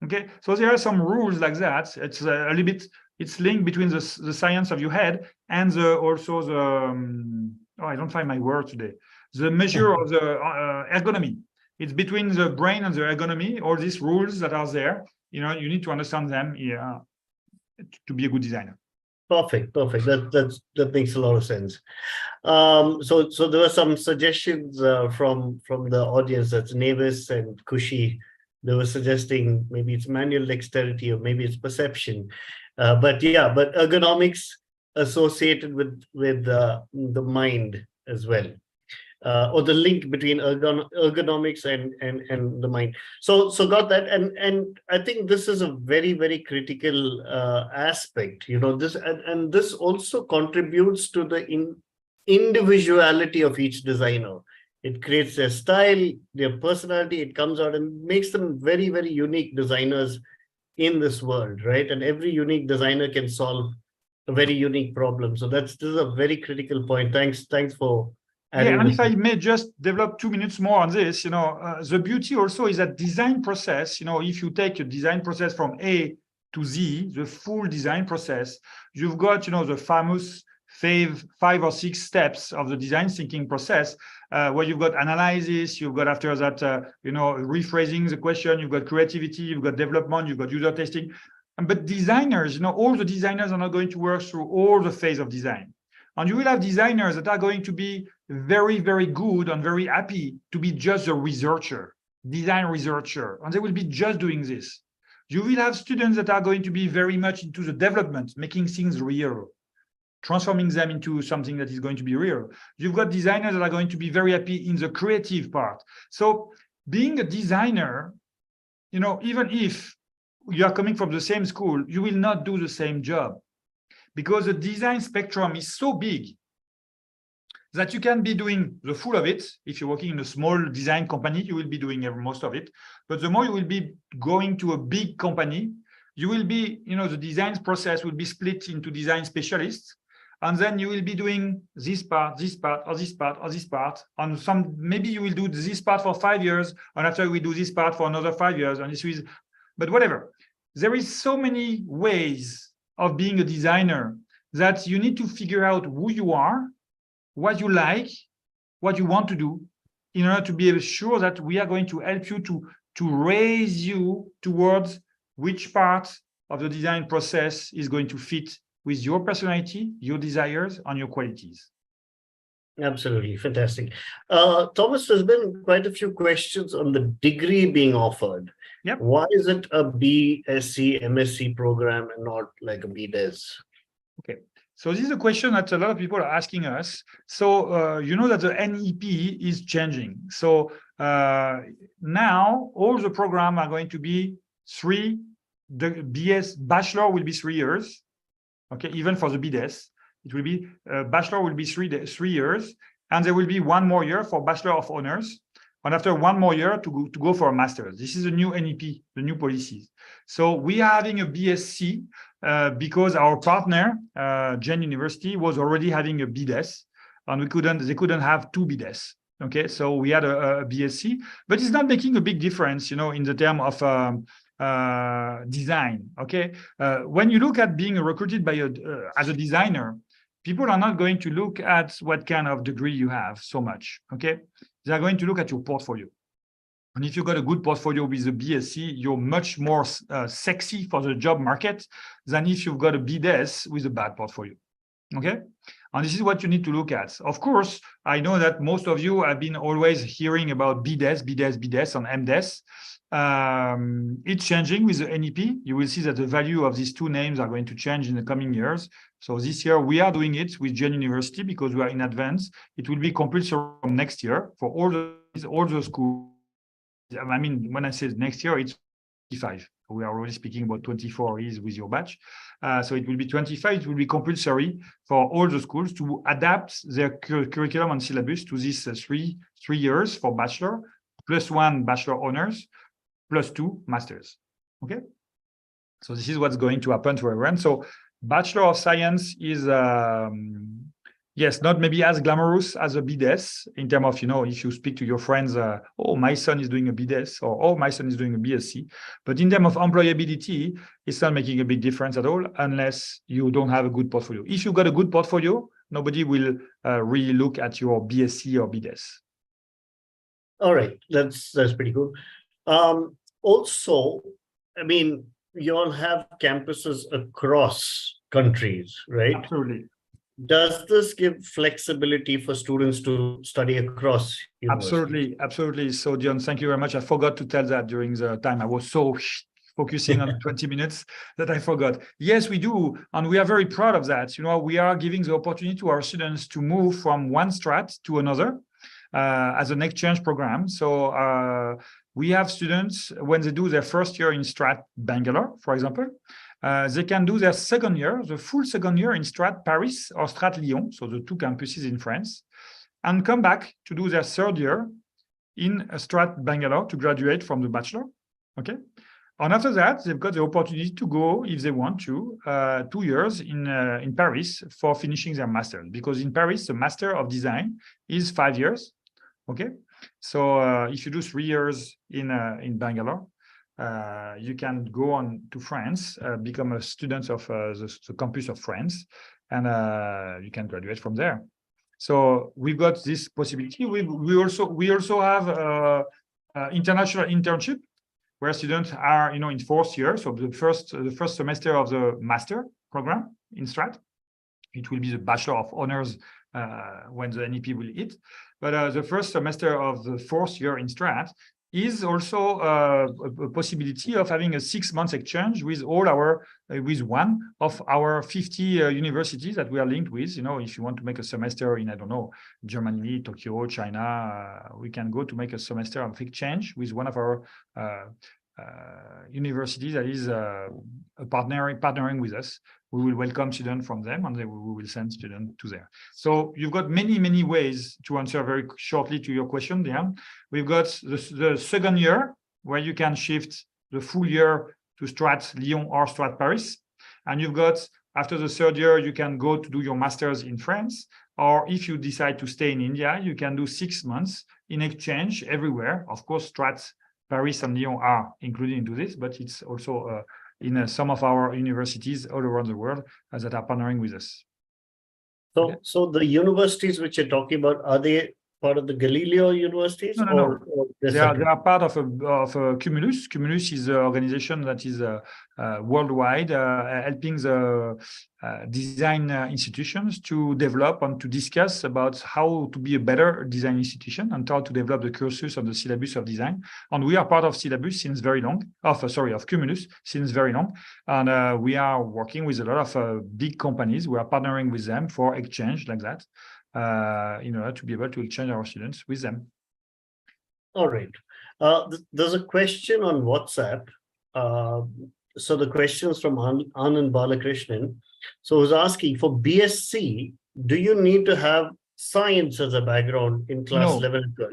Okay, so there are some rules like that. It's a little bit, it's linked between the science of your head and also the, I don't find my word today, the measure of the ergonomy. It's between the brain and the ergonomy, all these rules that are there, you need to understand them to be a good designer. Perfect. That makes a lot of sense. So there were some suggestions from the audience. That's Navis and Kushi. They were suggesting maybe it's manual dexterity or maybe it's perception. But ergonomics associated with the mind as well. Or the link between ergonomics and the mind. So got that, and I think this is a very, very critical aspect. This and this also contributes to the individuality of each designer. It creates their style, their personality. It comes out and makes them very, very unique designers in this world, right? And every unique designer can solve a very unique problem. So this is a very critical point. Thanks for. And if I may just develop 2 minutes more on this, the beauty also is that design process, if you take a design process from A to Z, the full design process, you've got, the famous 5 or 6 steps of the design thinking process, where you've got analysis, you've got after that, rephrasing the question, you've got creativity, you've got development, you've got user testing. But designers, all the designers are not going to work through all the phase of design. And you will have designers that are going to be very, very good and very happy to be just a researcher, design researcher, and they will be just doing this. You will have students that are going to be very much into the development, making things real. transforming them into something that is going to be real. You've got designers that are going to be very happy in the creative part. So being a designer, even if you are coming from the same school, you will not do the same job, because the design spectrum is so big that you can be doing the full of it. If you're working in a small design company, you will be doing most of it. But the more you will be going to a big company, you will be, the design process will be split into design specialists. And then you will be doing this part, or this part, or this part. On maybe you will do this part for 5 years, and after we do this part for another 5 years. And this is, but whatever. There is so many ways of being a designer that you need to figure out who you are, what you like, what you want to do, in order to be sure that we are going to help you to raise you towards which part of the design process is going to fit with your personality, your desires, and your qualities. Absolutely. Fantastic. Thomas, there's been quite a few questions on the degree being offered. Yep. Why is it a BSc, MSc program and not like a BDes? Okay. So this is a question that a lot of people are asking us. So you know that the NEP is changing. So now all the programs are going to be 3. The BS bachelor will be 3 years. Okay, even for the BDes, it will be bachelor will be 3 years, and there will be 1 more year for Bachelor of Honors, and after 1 more year to go for a master's. This is the new NEP, the new policies. So we are having a BSc because our partner, Gen University, was already having a BDes, and they couldn't have 2 BDes. Okay, so we had a BSc, but it's not making a big difference, in the term of design. Okay, when you look at being recruited by as a designer, people are not going to look at what kind of degree you have so much. Okay, they are going to look at your portfolio. And if you've got a good portfolio with a BSc, you're much more sexy for the job market than if you've got a BDes with a bad portfolio. Okay, and this is what you need to look at. Of course, I know that most of you have been always hearing about BDes, and MDes. It's changing with the NEP. You will see that the value of these 2 names are going to change in the coming years. So this year we are doing it with Gen University because we are in advance. It will be compulsory from next year for all the schools. I mean, when I say next year, it's 25. We are already speaking about 24 is with your batch. So it will be 25. It will be compulsory for all the schools to adapt their curriculum and syllabus to this 3 years for bachelor, plus 1 bachelor honors, plus 2 masters. Okay. So this is what's going to happen to everyone. So Bachelor of Science is, yes, not maybe as glamorous as a BDes in terms of, if you speak to your friends, oh, my son is doing a BDes, or oh, my son is doing a BSc. But in terms of employability, it's not making a big difference at all unless you don't have a good portfolio. If you've got a good portfolio, nobody will really look at your BSc or BDes. All right, that's pretty cool. Also, I mean, you all have campuses across countries, right? Absolutely. Does this give flexibility for students to study across universities? Absolutely. So, Dion, thank you very much. I forgot to tell that during the time. I was so focusing on 20 minutes that I forgot. Yes, we do. And we are very proud of that. We are giving the opportunity to our students to move from one strat to another as an exchange program. So we have students, when they do their first year in Strate Bangalore, for example, they can do their second year, the full second year in Strate Paris or Strate Lyon, so the 2 campuses in France, and come back to do their third year in Strate Bangalore to graduate from the bachelor. Okay. And after that, they've got the opportunity to go, if they want to, 2 years in Paris for finishing their master. Because in Paris, the Master of Design is 5 years. Okay. So if you do 3 years in Bangalore, you can go on to France, become a student of the campus of France, and you can graduate from there. So we've got this possibility. We also have international internship, where students are in 4th year. So the first semester of the master program in Strat, it will be the Bachelor of Honors when the NEP will hit. But the first semester of the 4th year in Strat is also a possibility of having a 6 months exchange with all our with one of our 50 universities that we are linked with. You know, if you want to make a semester in, I don't know, Germany, Tokyo, China, we can go to make a semester of exchange with one of our universities that is partnering with us. We will welcome students from them, and we will send students to there. So you've got many ways to answer very shortly to your question, Diane. We've got the second year where you can shift the full year to Strate Lyon or Strate Paris. And you've got, after the third year, you can go to do your master's in France. Or if you decide to stay in India, you can do 6 months in exchange everywhere. Of course, Strate Paris and Lyon are included into this, but it's also in some of our universities all around the world that are partnering with us. So, Okay. so the universities which you're talking about, are they part of the Galileo universities? No. Or They are part of a Cumulus. Cumulus is an organization that is worldwide helping the design institutions to develop and to discuss about how to be a better design institution and how to develop the cursus of the syllabus of design. And we are part of syllabus since very long, of Cumulus since very long. And we are working with a lot of big companies. We are partnering with them for exchange like that in order to be able to exchange our students with them. All right. There's a question on WhatsApp. So the question is from Anand Balakrishnan. So he's asking, for BSc, do you need to have science as a background in class 11 and 12?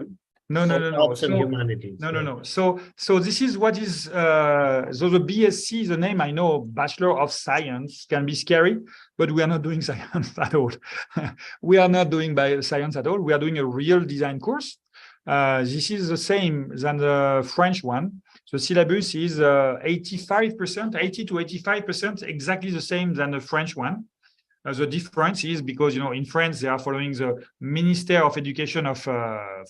No. Arts and humanities. No. So this is what is so the BSc, the name I know, Bachelor of Science, can be scary, but we are not doing science at all. We are not doing science at all. We are doing a real design course. This is the same than the French one. The syllabus is 85%, 80 to 85%, exactly the same than the French one. The difference is because, you know, in France, they are following the Minister of Education of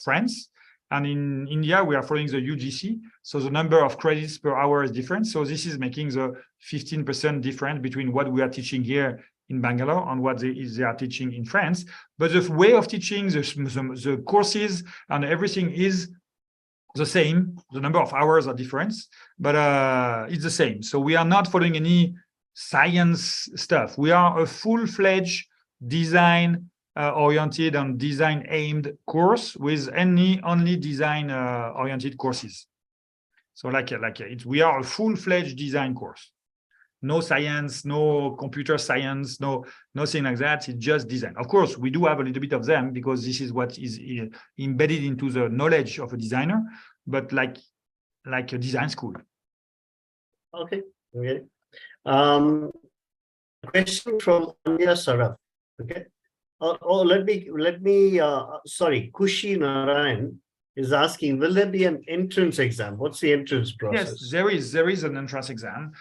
France. And in India, we are following the UGC. So the number of credits per hour is different. So this is making the 15% difference between what we are teaching here in Bangalore and what they are teaching in France. But the way of teaching, the courses and everything is the same. The number of hours are different, but it's the same. So we are not following any science stuff. We are a full-fledged design oriented and design aimed course with only design oriented courses. So we are a full-fledged design course. No science, no computer science, nothing like that. It's just design. Of course, we do have a little bit of them because this is what is embedded into the knowledge of a designer, but like a design school. Okay. Question from Anya Saraf. Okay. Sorry, Kushi Narayan is asking, will there be an entrance exam? What's the entrance process? Yes, there is an entrance exam.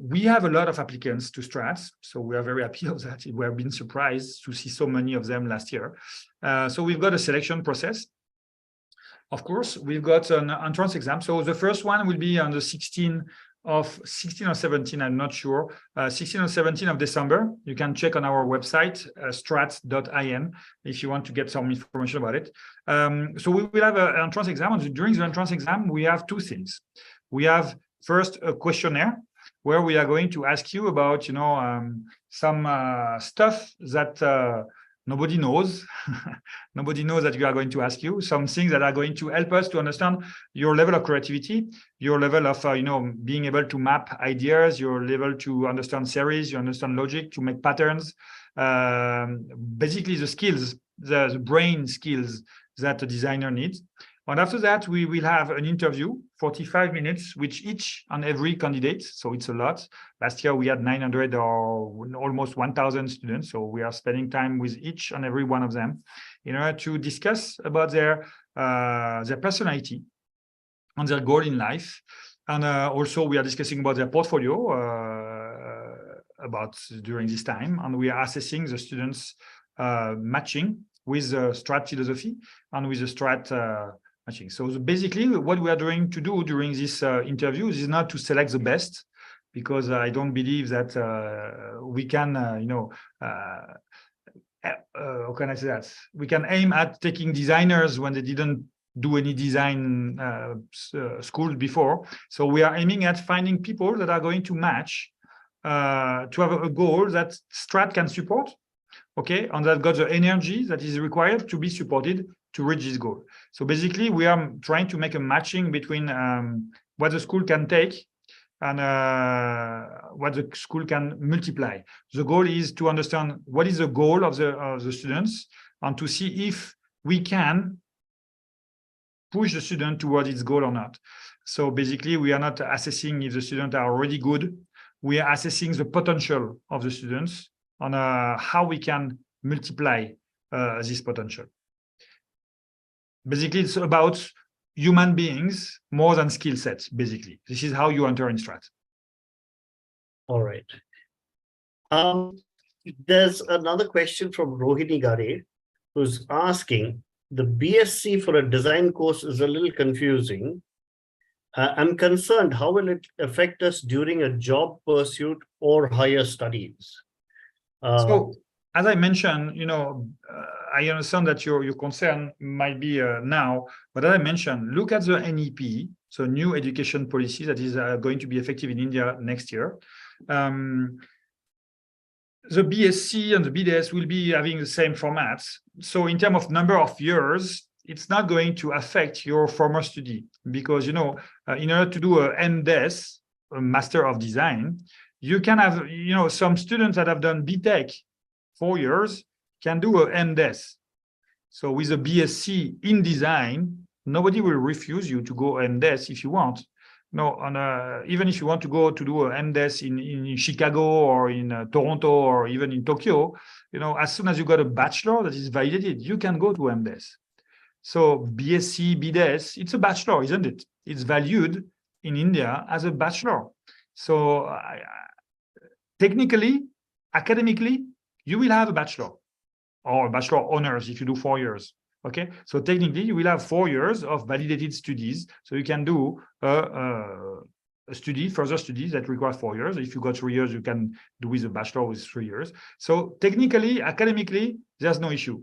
We have a lot of applicants to Strate, so we are very happy of that. We have been surprised to see so many of them last year. So we've got a selection process. Of course, we've got an entrance exam. So the first one will be on the 16 or 17, I'm not sure, 16 or 17 of December. You can check on our website, strate.in, if you want to get some information about it. So we will have an entrance exam. And during the entrance exam, we have two things. We have first a questionnaire where we are going to ask you about, you know, some stuff that nobody knows. Nobody knows that we are going to ask you some things that are going to help us to understand your level of creativity, your level of, being able to map ideas, your level to understand series, you understand logic, to make patterns, basically the skills, the brain skills that a designer needs. And after that, we will have an interview, 45 minutes, with each and every candidate. So it's a lot. Last year, we had 900 or almost 1,000 students. So we are spending time with each and every one of them in order to discuss about their personality and their goal in life. And also, we are discussing about their portfolio during this time. And we are assessing the students' matching with the Strate philosophy and with the Strate matching. So basically, what we are going to do during this interviews is not to select the best, because I don't believe that we can, how can I say that? We can aim at taking designers when they didn't do any design schools before. So we are aiming at finding people that are going to match, to have a goal that Strate can support, okay, and that got the energy that is required to be supported to reach this goal. So basically, we are trying to make a matching between what the school can take and what the school can multiply. The goal is to understand what is the goal of the students and to see if we can push the student towards its goal or not. So basically, we are not assessing if the students are already good. We are assessing the potential of the students on how we can multiply this potential. Basically, it's about human beings more than skill sets, basically. This is how you enter in Strat. All right. There's another question from Rohini Gare, who's asking, the BSc for a design course is a little confusing. I'm concerned, how will it affect us during a job pursuit or higher studies? So, as I mentioned, I understand that your concern might be now, but as I mentioned, look at the NEP, so new education policy that is going to be effective in India next year. The BSc and the BDS will be having the same formats. So in terms of number of years, it's not going to affect your former study because, in order to do a MDes, a Master of Design, you can have, some students that have done BTech 4 years can do a MDes. So with a BSc in design, nobody will refuse you to go MDes if you want. No, even if you want to go to do an MDes in Chicago or in Toronto or even in Tokyo, as soon as you got a bachelor that is validated, you can go to MDes. So BSc, BDes, it's a bachelor, isn't it? It's valued in India as a bachelor. So technically, academically, you will have a bachelor or a bachelor honors if you do 4 years. Okay, so technically you will have 4 years of validated studies. So you can do further studies that require 4 years. If you got 3 years, you can do with a bachelor with 3 years. So technically, academically, there's no issue.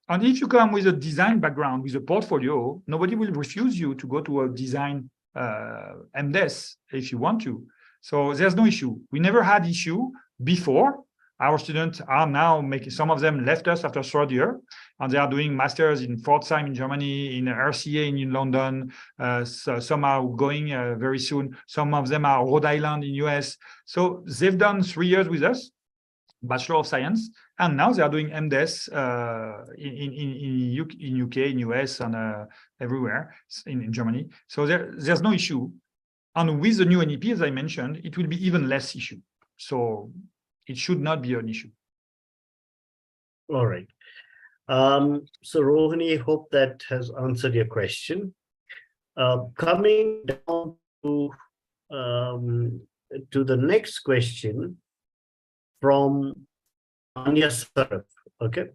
And if you come with a design background, with a portfolio, nobody will refuse you to go to a design MDes if you want to. So there's no issue. We never had issue before. Our students are now making, some of them left us after 3rd year, and they are doing masters in Pforzheim in Germany, in RCA in London. So some are going very soon. Some of them are Rhode Island in US. So they've done 3 years with us, Bachelor of Science, and now they are doing MDes in UK, in US, and everywhere in Germany. So there's no issue. And with the new NEP, as I mentioned, it will be even less issue. So it should not be an issue. All right. So Rohini, hope that has answered your question. Coming down to the next question from Anya Saraf. Okay.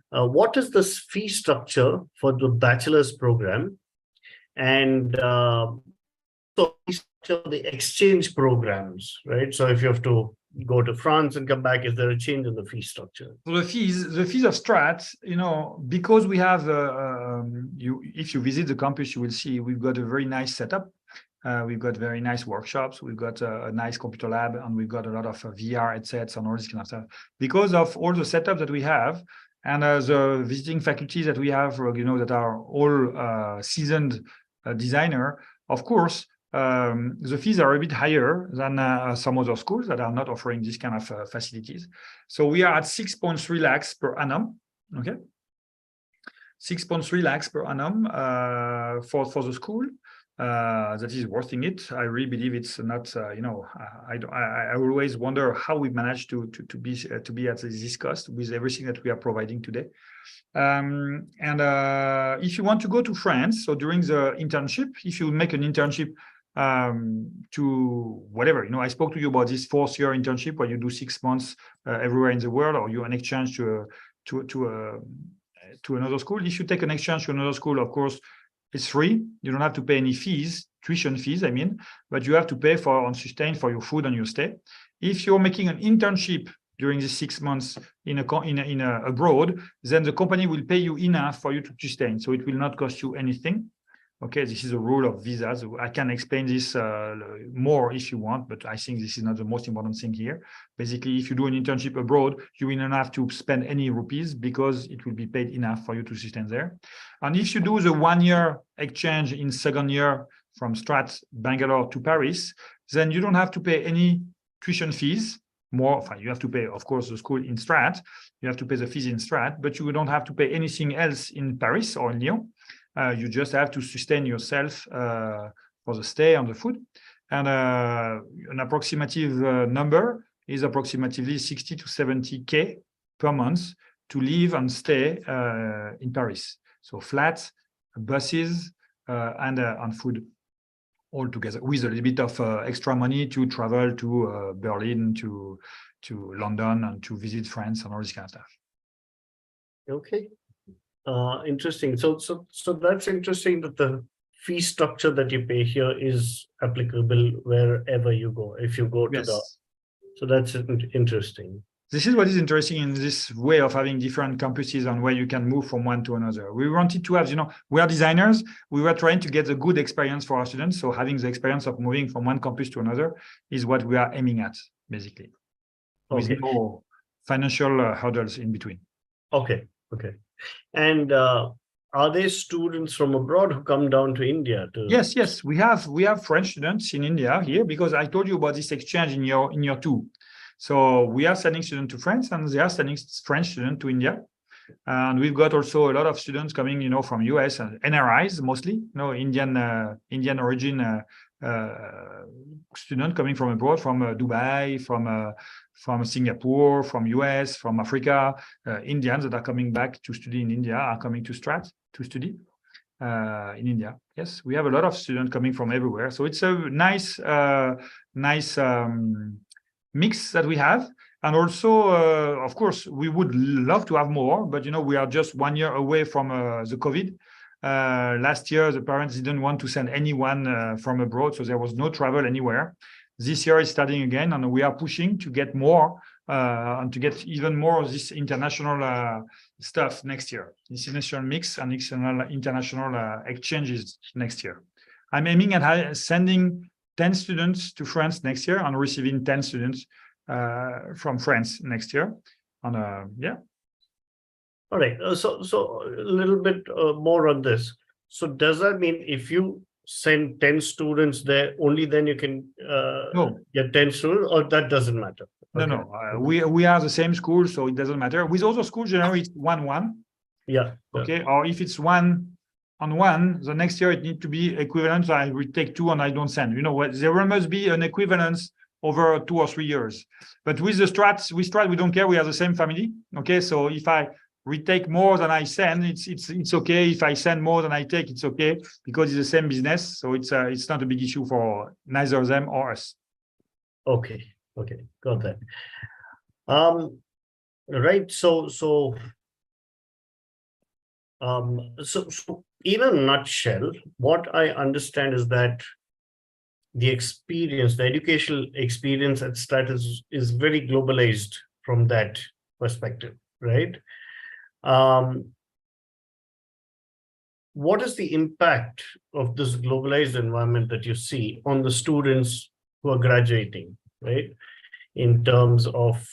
What is the fee structure for the bachelor's program? And so the exchange programs, right? So if you have to go to France and come back, is there a change in the fee structure? So the fees of Strat, because we have, if you visit the campus, you will see we've got a very nice setup. We've got very nice workshops. We've got a nice computer lab, and we've got a lot of VR headsets and all this kind of stuff. Because of all the setup that we have and the visiting faculty that we have, that are all seasoned designer, of course, the fees are a bit higher than some other schools that are not offering this kind of facilities. So we are at 6.3 lakhs per annum. Okay, 6.3 lakhs per annum for the school. That is worth it. I really believe it's not. I always wonder how we manage to be at this cost with everything that we are providing today. And if you want to go to France, so during the internship, if you make an internship to whatever, I spoke to you about this 4th year internship where you do 6 months everywhere in the world, or you an exchange to another school. If you take an exchange to another school, of course, it's free. You don't have to pay any fees, tuition fees, but you have to pay for your food and your stay. If you're making an internship during the 6 months abroad, then the company will pay you enough for you to sustain. So it will not cost you anything. Okay, this is a rule of visas. I can explain this more if you want, but I think this is not the most important thing here. Basically, if you do an internship abroad, you will not have to spend any rupees because it will be paid enough for you to sustain there. And if you do the 1 year exchange in second year from Strate, Bangalore to Paris, then you don't have to pay any tuition fees. You have to pay, of course, the school in Strate. You have to pay the fees in Strate, but you don't have to pay anything else in Paris or in Lyon. You just have to sustain yourself for the stay and the food. And an approximative number is approximately 60 to 70K per month to live and stay in Paris. So flats, buses, and food all together, with a little bit of extra money to travel to Berlin, to London, and to visit France and all this kind of stuff. Okay. Interesting. So that's interesting that the fee structure that you pay here is applicable wherever you go. If you go to so that's interesting. This is what is interesting in this way of having different campuses and where you can move from one to another. We wanted to have, we are designers. We were trying to get a good experience for our students. So having the experience of moving from one campus to another is what we are aiming at, basically. With no financial hurdles in between. Okay. And are there students from abroad who come down to India? Yes. We have French students in India here because I told you about this exchange in year 2. So we are sending students to France, and they are sending French students to India. And we've got also a lot of students coming, from US and NRIs mostly, Indian origin students coming from abroad, from Dubai, from Singapore, from US, from Africa. Indians that are coming back to study in India are coming to Strate to study in India. Yes, we have a lot of students coming from everywhere. So it's a nice mix that we have. And also, of course, we would love to have more, but we are just 1 year away from the COVID. Last year, the parents didn't want to send anyone from abroad, so there was no travel anywhere. This year is starting again, and we are pushing to get more and to get even more of this international stuff next year. This international mix and international exchanges next year. I'm aiming at sending 10 students to France next year and receiving 10 students from France next year. And All right. So a little bit more on this. So does that mean if you send 10 students there, only then you can get 10 students, or that doesn't matter? Okay. No. We are the same school, so it doesn't matter. With other schools, generally it's 1-1. Yeah. Okay. Or if it's 1-on-1, the next year it needs to be equivalent. So I will take 2 and I don't send. There must be an equivalence over 2 or 3 years. But with Strate, we don't care. We are the same family. Okay. So if I retake more than I send, it's okay. If I send more than I take, it's okay, because it's the same business. So it's not a big issue for neither them or us. Okay, got that. Right. So in a nutshell, what I understand is that the educational experience at Strate is very globalized from that perspective, right? What is the impact of this globalized environment that you see on the students who are graduating, right, in terms of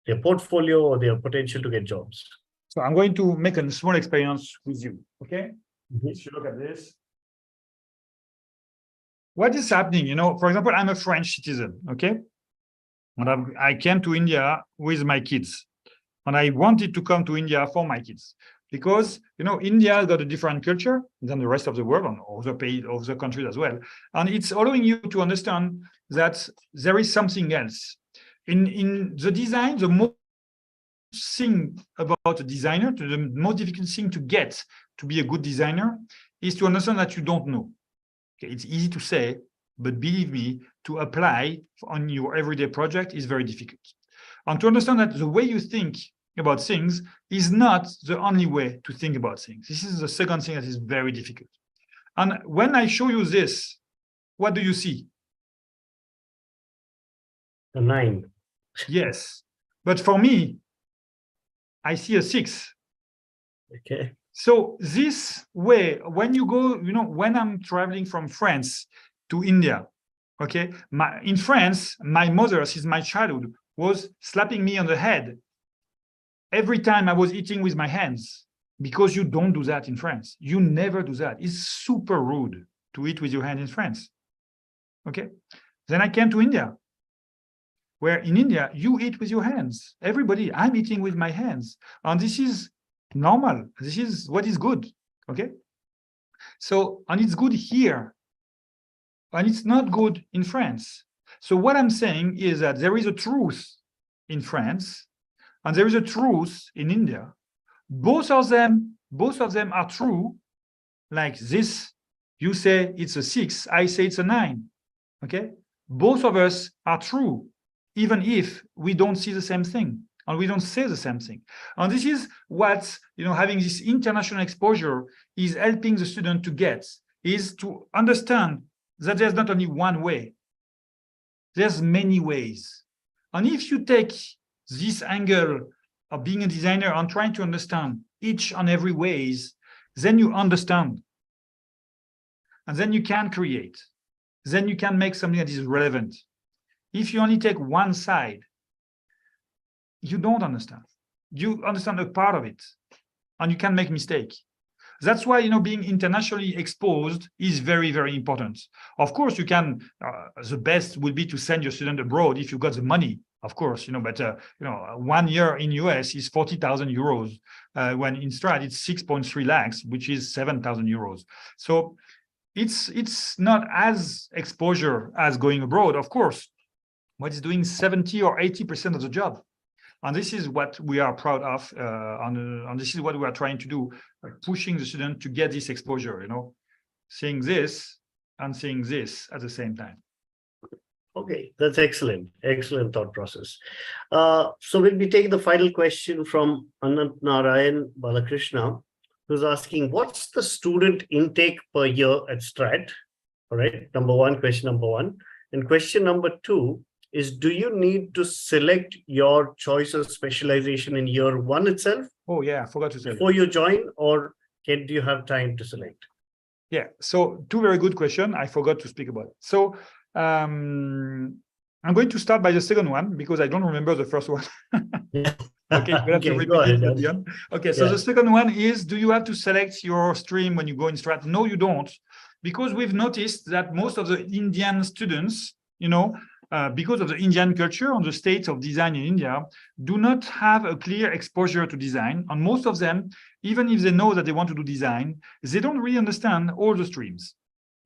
their portfolio or their potential to get jobs? So I'm going to make a small experience with you, okay? If you look at this, what is happening? For example, I'm a French citizen, okay? And I came to India with my kids. And I wanted to come to India for my kids because, India has got a different culture than the rest of the world and other countries as well. And it's allowing you to understand that there is something else. In the design, the most thing about a designer, the most difficult thing to get to be a good designer is to understand that you don't know. Okay, it's easy to say, but believe me, to apply on your everyday project is very difficult. And to understand that the way you think about things is not the only way to think about things. This is the second thing that is very difficult. And when I show you this, what do you see? A 9. Yes. But for me, I see a 6. Okay. So this way, when you go, when I'm traveling from France to India, okay, in France, my mother, since my childhood, was slapping me on the head every time I was eating with my hands, because you don't do that in France. You never do that. It's super rude to eat with your hand in France. Okay. Then I came to India, where in India, you eat with your hands. Everybody, I'm eating with my hands. And this is normal. This is what is good. Okay. So, and it's good here, and it's not good in France. So what I'm saying is that there is a truth in France, and there is a truth in India. Both of them are true. Like this, you say it's a 6, I say it's a 9. Okay, both of us are true, even if we don't see the same thing and we don't say the same thing. And this is what, having this international exposure is helping the student to get, is to understand that there's not only one way, there's many ways. And if you take this angle of being a designer and trying to understand each and every ways, then you understand. And then you can create. Then you can make something that is relevant. If you only take one side, you don't understand. You understand a part of it, and you can make mistake. That's why, being internationally exposed is very, very important. Of course, you can, the best would be to send your student abroad if you got the money, of course, but 1 year in US is 40,000 euros, when in Strate it's 6.3 lakhs, which is 7,000 euros. So it's not as exposure as going abroad, of course, but it's doing 70 or 80% of the job. And this is what we are proud of, and this is what we are trying to do, pushing the student to get this exposure, seeing this and seeing this at the same time. Okay, that's excellent. Excellent thought process. So we'll be taking the final question from Anant Narayan Balakrishna, who's asking, what's the student intake per year at Strat? All right, question number one. And question number two is, do you need to select your choice of specialization in year one itself? Oh yeah, I forgot to say before you join, or do you have time to select? Yeah, so two very good questions. I forgot to speak about it. So I'm going to start by the second one because I don't remember the first one. Yeah. Okay, you have to repeat it at the end. Okay, so the second one is, do you have to select your stream when you go in Strat? No, you don't, because we've noticed that most of the Indian students, because of the Indian culture and the state of design in India, do not have a clear exposure to design. And most of them, even if they know that they want to do design, they don't really understand all the streams.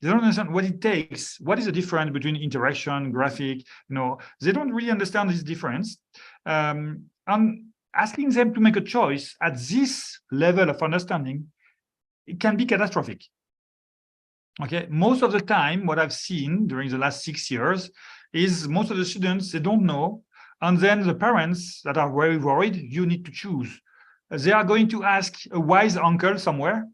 They don't understand what it takes. What is the difference between interaction, graphic? They don't really understand this difference. And asking them to make a choice at this level of understanding, it can be catastrophic. Okay, most of the time, what I've seen during the last 6 years is most of the students, they don't know. And then the parents that are very worried, you need to choose. They are going to ask a wise uncle somewhere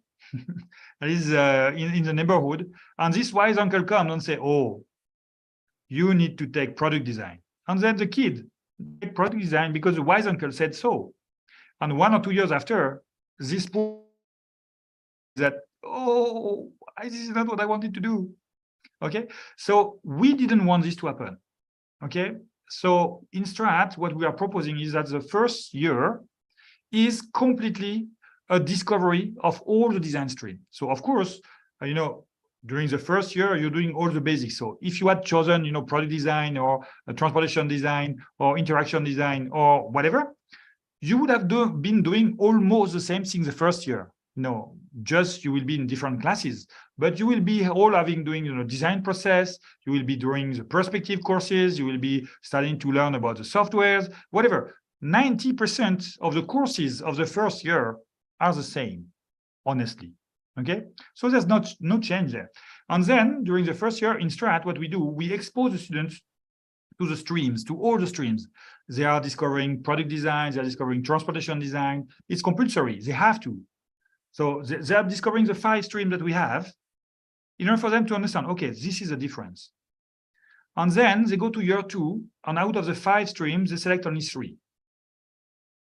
that is in the neighborhood. And this wise uncle comes and say, oh, you need to take product design. And then the kid take product design because the wise uncle said so. And 1 or 2 years after, this poor that, oh, this is not what I wanted to do. Okay, so we didn't want this to happen. Okay, so in Strat, what we are proposing is that the first year is completely a discovery of all the design stream. So of course, during the first year, you're doing all the basics. So if you had chosen, product design or transportation design or interaction design or whatever, you would have been doing almost the same thing the first year. No, just you will be in different classes, but you will be all doing design process. You will be doing the perspective courses. You will be starting to learn about the softwares, whatever. 90% of the courses of the first year are the same, honestly. Okay, so there's no change there. And then during the first year in Strat, what we do, we expose the students to the streams, to all the streams. They are discovering product design. They are discovering transportation design. It's compulsory. They have to. So they are discovering the 5 streams that we have in order for them to understand, okay, this is a difference. And then they go to year 2, and out of the 5 streams, they select only 3.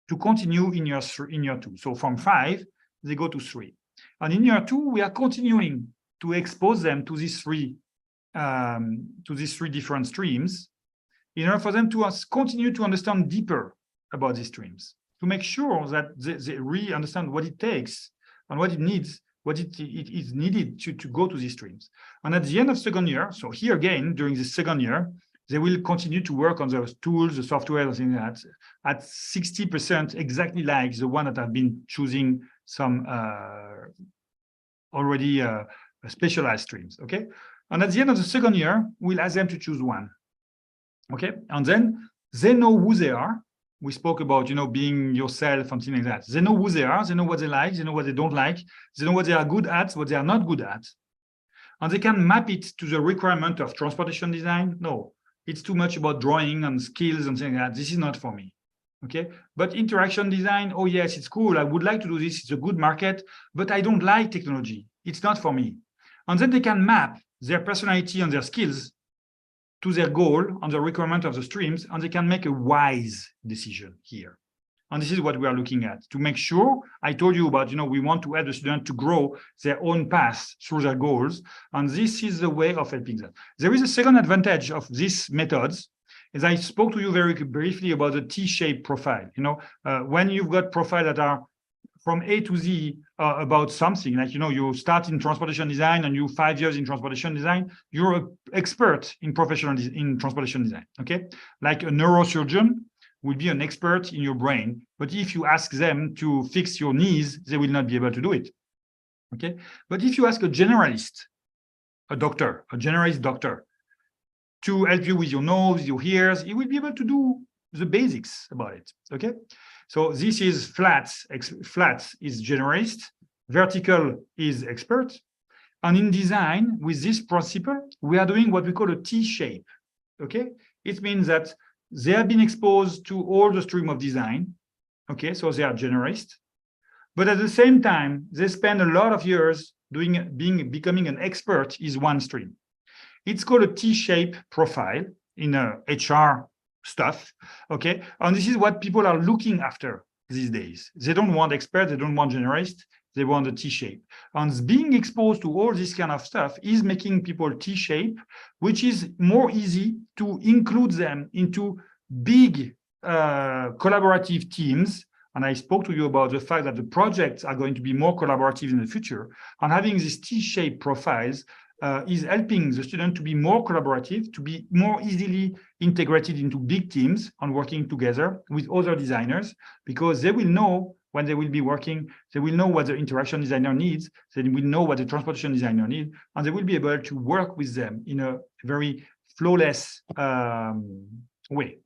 to continue in year 2. So from 5, they go to 3. And in year 2, we are continuing to expose them to these three different streams in order for them to continue to understand deeper about these streams, to make sure that they really understand what it takes and what it needs, what it is needed to go to these streams. And at the end of second year, so here again, during the second year, they will continue to work on the tools, the software, and things like that, at 60%, exactly like the one that have been choosing some already specialized streams, okay? And at the end of the second year, we'll ask them to choose one, okay? And then they know who they are. We spoke about, being yourself and things like that. They know who they are, they know what they like, they know what they don't like, they know what they are good at, what they are not good at. And they can map it to the requirement of transportation design. No, it's too much about drawing and skills and things like that. This is not for me, okay? But interaction design, oh yes, it's cool. I would like to do this. It's a good market, but I don't like technology. It's not for me. And then they can map their personality and their skills to their goal and the requirement of the streams, and they can make a wise decision here. And this is what we are looking at to make sure. I told you about, we want to help the student to grow their own path through their goals. And this is the way of helping them. There is a second advantage of these methods, as I spoke to you very briefly about the T-shaped profile. When you've got profiles that are from A to Z about something, like, you start in transportation design and you 5 years in transportation design, you're an expert in in transportation design, okay? Like a neurosurgeon will be an expert in your brain, but if you ask them to fix your knees, they will not be able to do it, okay? But if you ask a generalist, a generalist doctor, to help you with your nose, your ears, he will be able to do the basics about it, okay? So this is flat is generalist, vertical is expert. And in design, with this principle, we are doing what we call a T-shape, okay? It means that they have been exposed to all the stream of design, okay? So they are generalist, but at the same time, they spend a lot of years becoming an expert is one stream. It's called a T-shape profile in HR stuff, okay? And this is what people are looking after these days. They don't want experts, they don't want generalists, they want a T-shape. And being exposed to all this kind of stuff is making people T-shape, which is more easy to include them into big collaborative teams. And I spoke to you about the fact that the projects are going to be more collaborative in the future. And having these T-shaped profiles is helping the student to be more collaborative, to be more easily integrated into big teams and working together with other designers, because they will know when they will be working, they will know what the interaction designer needs, they will know what the transportation designer needs, and they will be able to work with them in a very flawless way.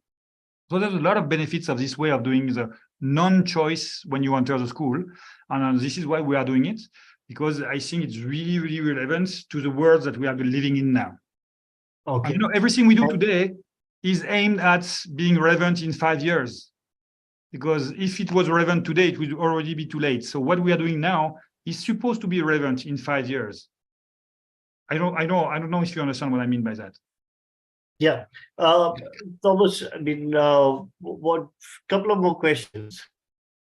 So there's a lot of benefits of this way of doing the non-choice when you enter the school. And this is why we are doing it, because I think it's really, really relevant to the world that we are living in now. Okay. And, everything we do today is aimed at being relevant in 5 years. Because if it was relevant today, it would already be too late. So what we are doing now is supposed to be relevant in 5 years. I don't know if you understand what I mean by that. Yeah. Thomas, I mean, couple of more questions.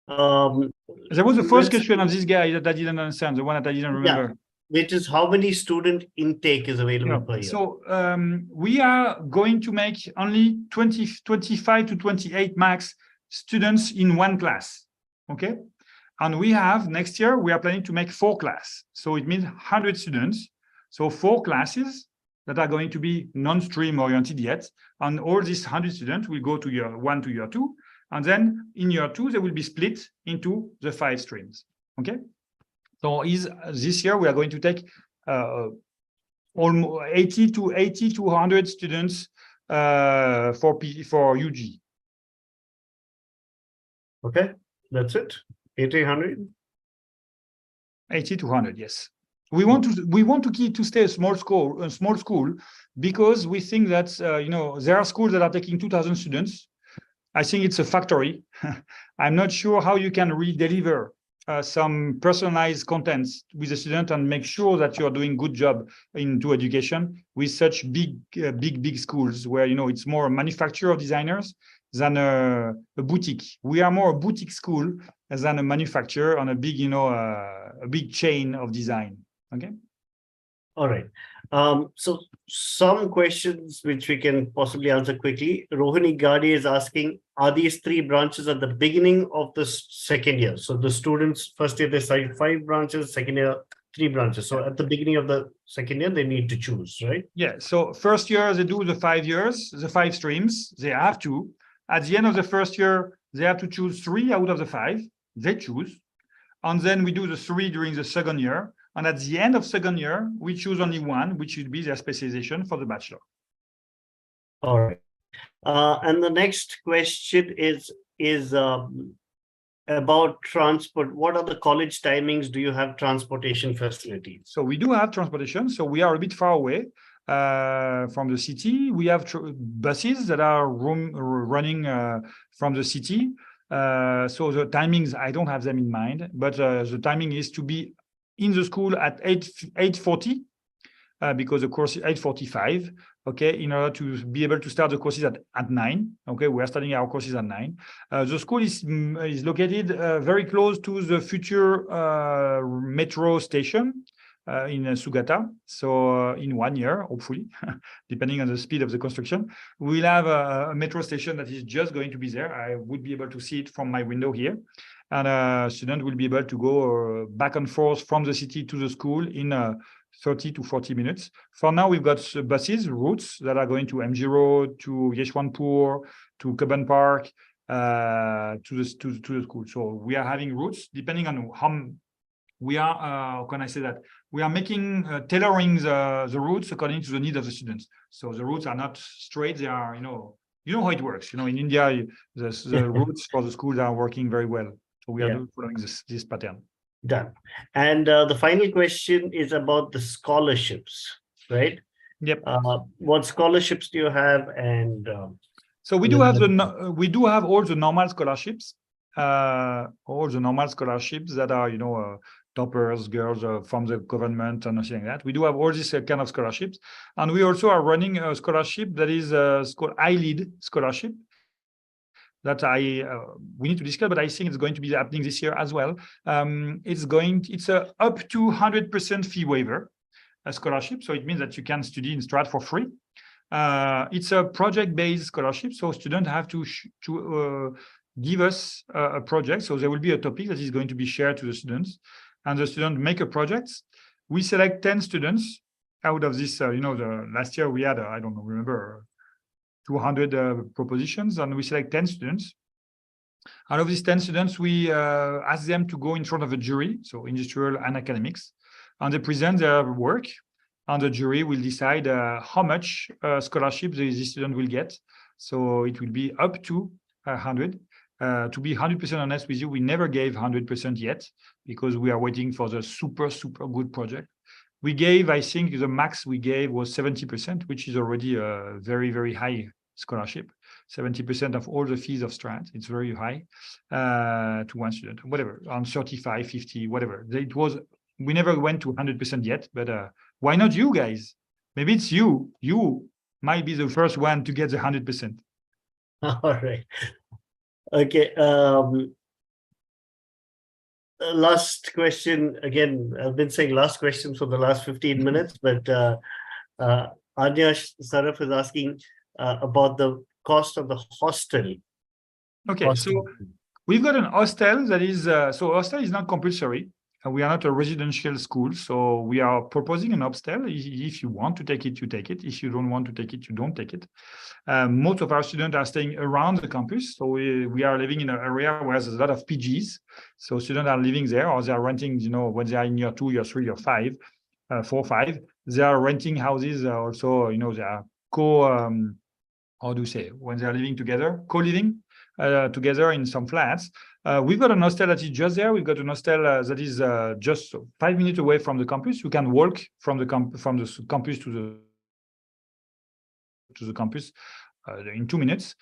There was the first question of this guy that I didn't understand, the one that I didn't remember. Yeah, which is how many student intake is available per year? So we are going to make only 25 to 28 max students in one class, okay? And we have, next year, we are planning to make 4 classes. So it means 100 students. So 4 classes that are going to be non-stream oriented yet. And all these 100 students will go to year 1 to year 2. And then in year 2, they will be split into the 5 streams, okay? So this year, we are going to take almost 80 to 100 students for UG. Okay, that's it. 100? 80 to 100, yes. We want to stay a small school, because we think that there are schools that are taking 2,000 students. I think it's a factory. I'm not sure how you can redeliver some personalized contents with the student and make sure that you are doing good job into education with such big schools where it's more a manufacturer of designers than a boutique. We are more a boutique school than a manufacturer on a big, a big chain of design. Okay. All right. So some questions which we can possibly answer quickly. Rohini Gadi is asking, are these 3 branches at the beginning of the second year? So the students, first year, they studied 5 branches, second year, 3 branches. So at the beginning of the second year, they need to choose, right? Yeah. So first year, they do the 5 years, the 5 streams. They have to. At the end of the first year, they have to choose 3 out of the 5. They choose. And then we do the 3 during the second year. And at the end of second year, we choose only 1, which should be their specialization for the bachelor. All right. And the next question is about transport. What are the college timings? Do you have transportation facilities? So we do have transportation. So we are a bit far away from the city. We have buses that are running from the city. So the timings, I don't have them in mind, but the timing is to be in the school at 8:40 because the course is 8:45. Okay, in order to be able to start the courses at 9. Okay, we are starting our courses at 9. The school is located very close to the future metro station in Sugata. So in 1 year, hopefully, depending on the speed of the construction, we'll have a metro station that is just going to be there. I would be able to see it from my window here. And students will be able to go back and forth from the city to the school in 30 to 40 minutes. For now, we've got buses, routes that are going to MG Road, to Yeshwanpur, to Cubbon Park, to the school. So we are having routes depending on how we are, how can I say that? We are making, tailoring the routes according to the need of the students. So the routes are not straight, they are, you know how it works. In India, the routes for the schools are working very well. So we are following this pattern. Done. And the final question is about the scholarships, right? Yep. What scholarships do you have? And so we do have all the normal scholarships, that are toppers, girls from the government and nothing like that. We do have all these kind of scholarships, and we also are running a scholarship that is called iLead scholarship. That we need to discuss, but I think it's going to be happening this year as well. It's a up to 100% fee waiver scholarship, so it means that you can study in Strate for free. It's a project-based scholarship, so students have to give us a project. So there will be a topic that is going to be shared to the students, and the students make a project. We select 10 students out of this. The last year we had I don't know, remember. 200 propositions, and we select 10 students. Out of these 10 students, we ask them to go in front of a jury, so industrial and academics, and they present their work, and the jury will decide how much scholarship this student will get. So it will be up to 100. To be 100% honest with you, we never gave 100% yet because we are waiting for the super good project. We gave, I think the max we gave was 70%, which is already a very, very high scholarship. 70% of all the fees of Strate. It's very high to one student, whatever, on 35, 50, whatever. We never went to 100% yet, but why not you guys? Maybe it's you. You might be the first one to get the 100%. All right. Okay. Last question. Again, I've been saying last question for the last 15 minutes, but Anya Saraf is asking about the cost of the hostel. Okay, so we've got an hostel that is, so hostel is not compulsory. We are not a residential school, so we are proposing an hostel. If you want to take it, you take it. If you don't want to take it, you don't take it. Most of our students are staying around the campus, so we are living in an area where there's a lot of PGs. So students are living there, or they are renting, when they are in year 2, year 3, year 5, 4, 5, they are renting houses. Also, they are how do you say, when they are living together, co-living together in some flats. We've got an hostel that is just there. We've got an hostel that is just 5 minutes away from the campus. You can walk from the campus to the campus in 2 minutes.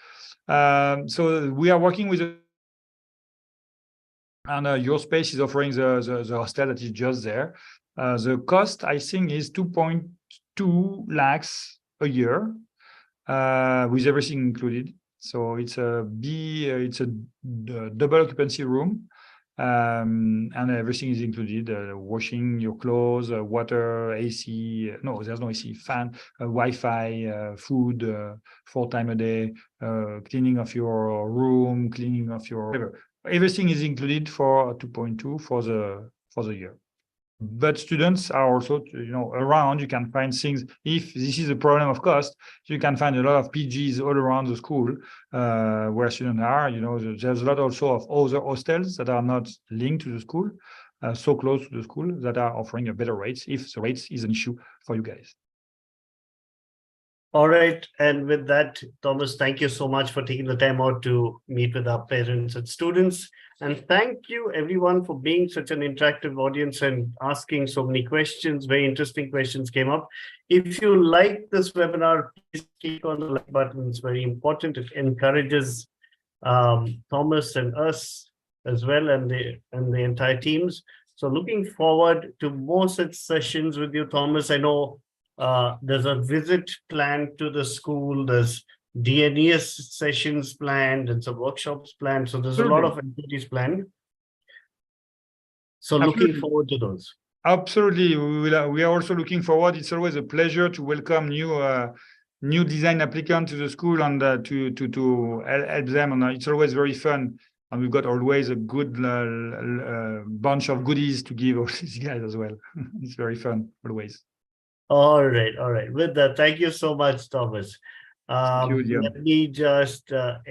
So we are working with and your space is offering the hostel that is just there. The cost, I think, is 2.2 lakhs a year with everything included. So it's a double occupancy room, and everything is included: washing your clothes, water, AC. No, there's no AC. Fan, Wi-Fi, food 4 times a day, cleaning of your room, cleaning of your whatever. Everything is included for 2.2 for the year. But students are also, around. You can find things. If this is a problem of cost, you can find a lot of PGs all around the school where students are. There's a lot also of other hostels that are not linked to the school, so close to the school, that are offering a better rates if the rates is an issue for you guys. All right. And with that, Thomas, thank you so much for taking the time out to meet with our parents and students. And thank you, everyone, for being such an interactive audience and asking so many questions. Very interesting questions came up. If you like this webinar, please click on the like button. It's very important. It encourages Thomas and us as well, and the entire teams. So looking forward to more such sessions with you, Thomas. I know there's a visit planned to the school. There's DNES sessions planned and some workshops planned. So there's a lot of activities planned. So looking forward to those. Absolutely. We are also looking forward. It's always a pleasure to welcome new design applicants to the school and to help them. And it's always very fun. And we've got always a good bunch of goodies to give all these guys as well. It's very fun, always. All right. All right. With that, thank you so much, Thomas. Thank you, Let me just end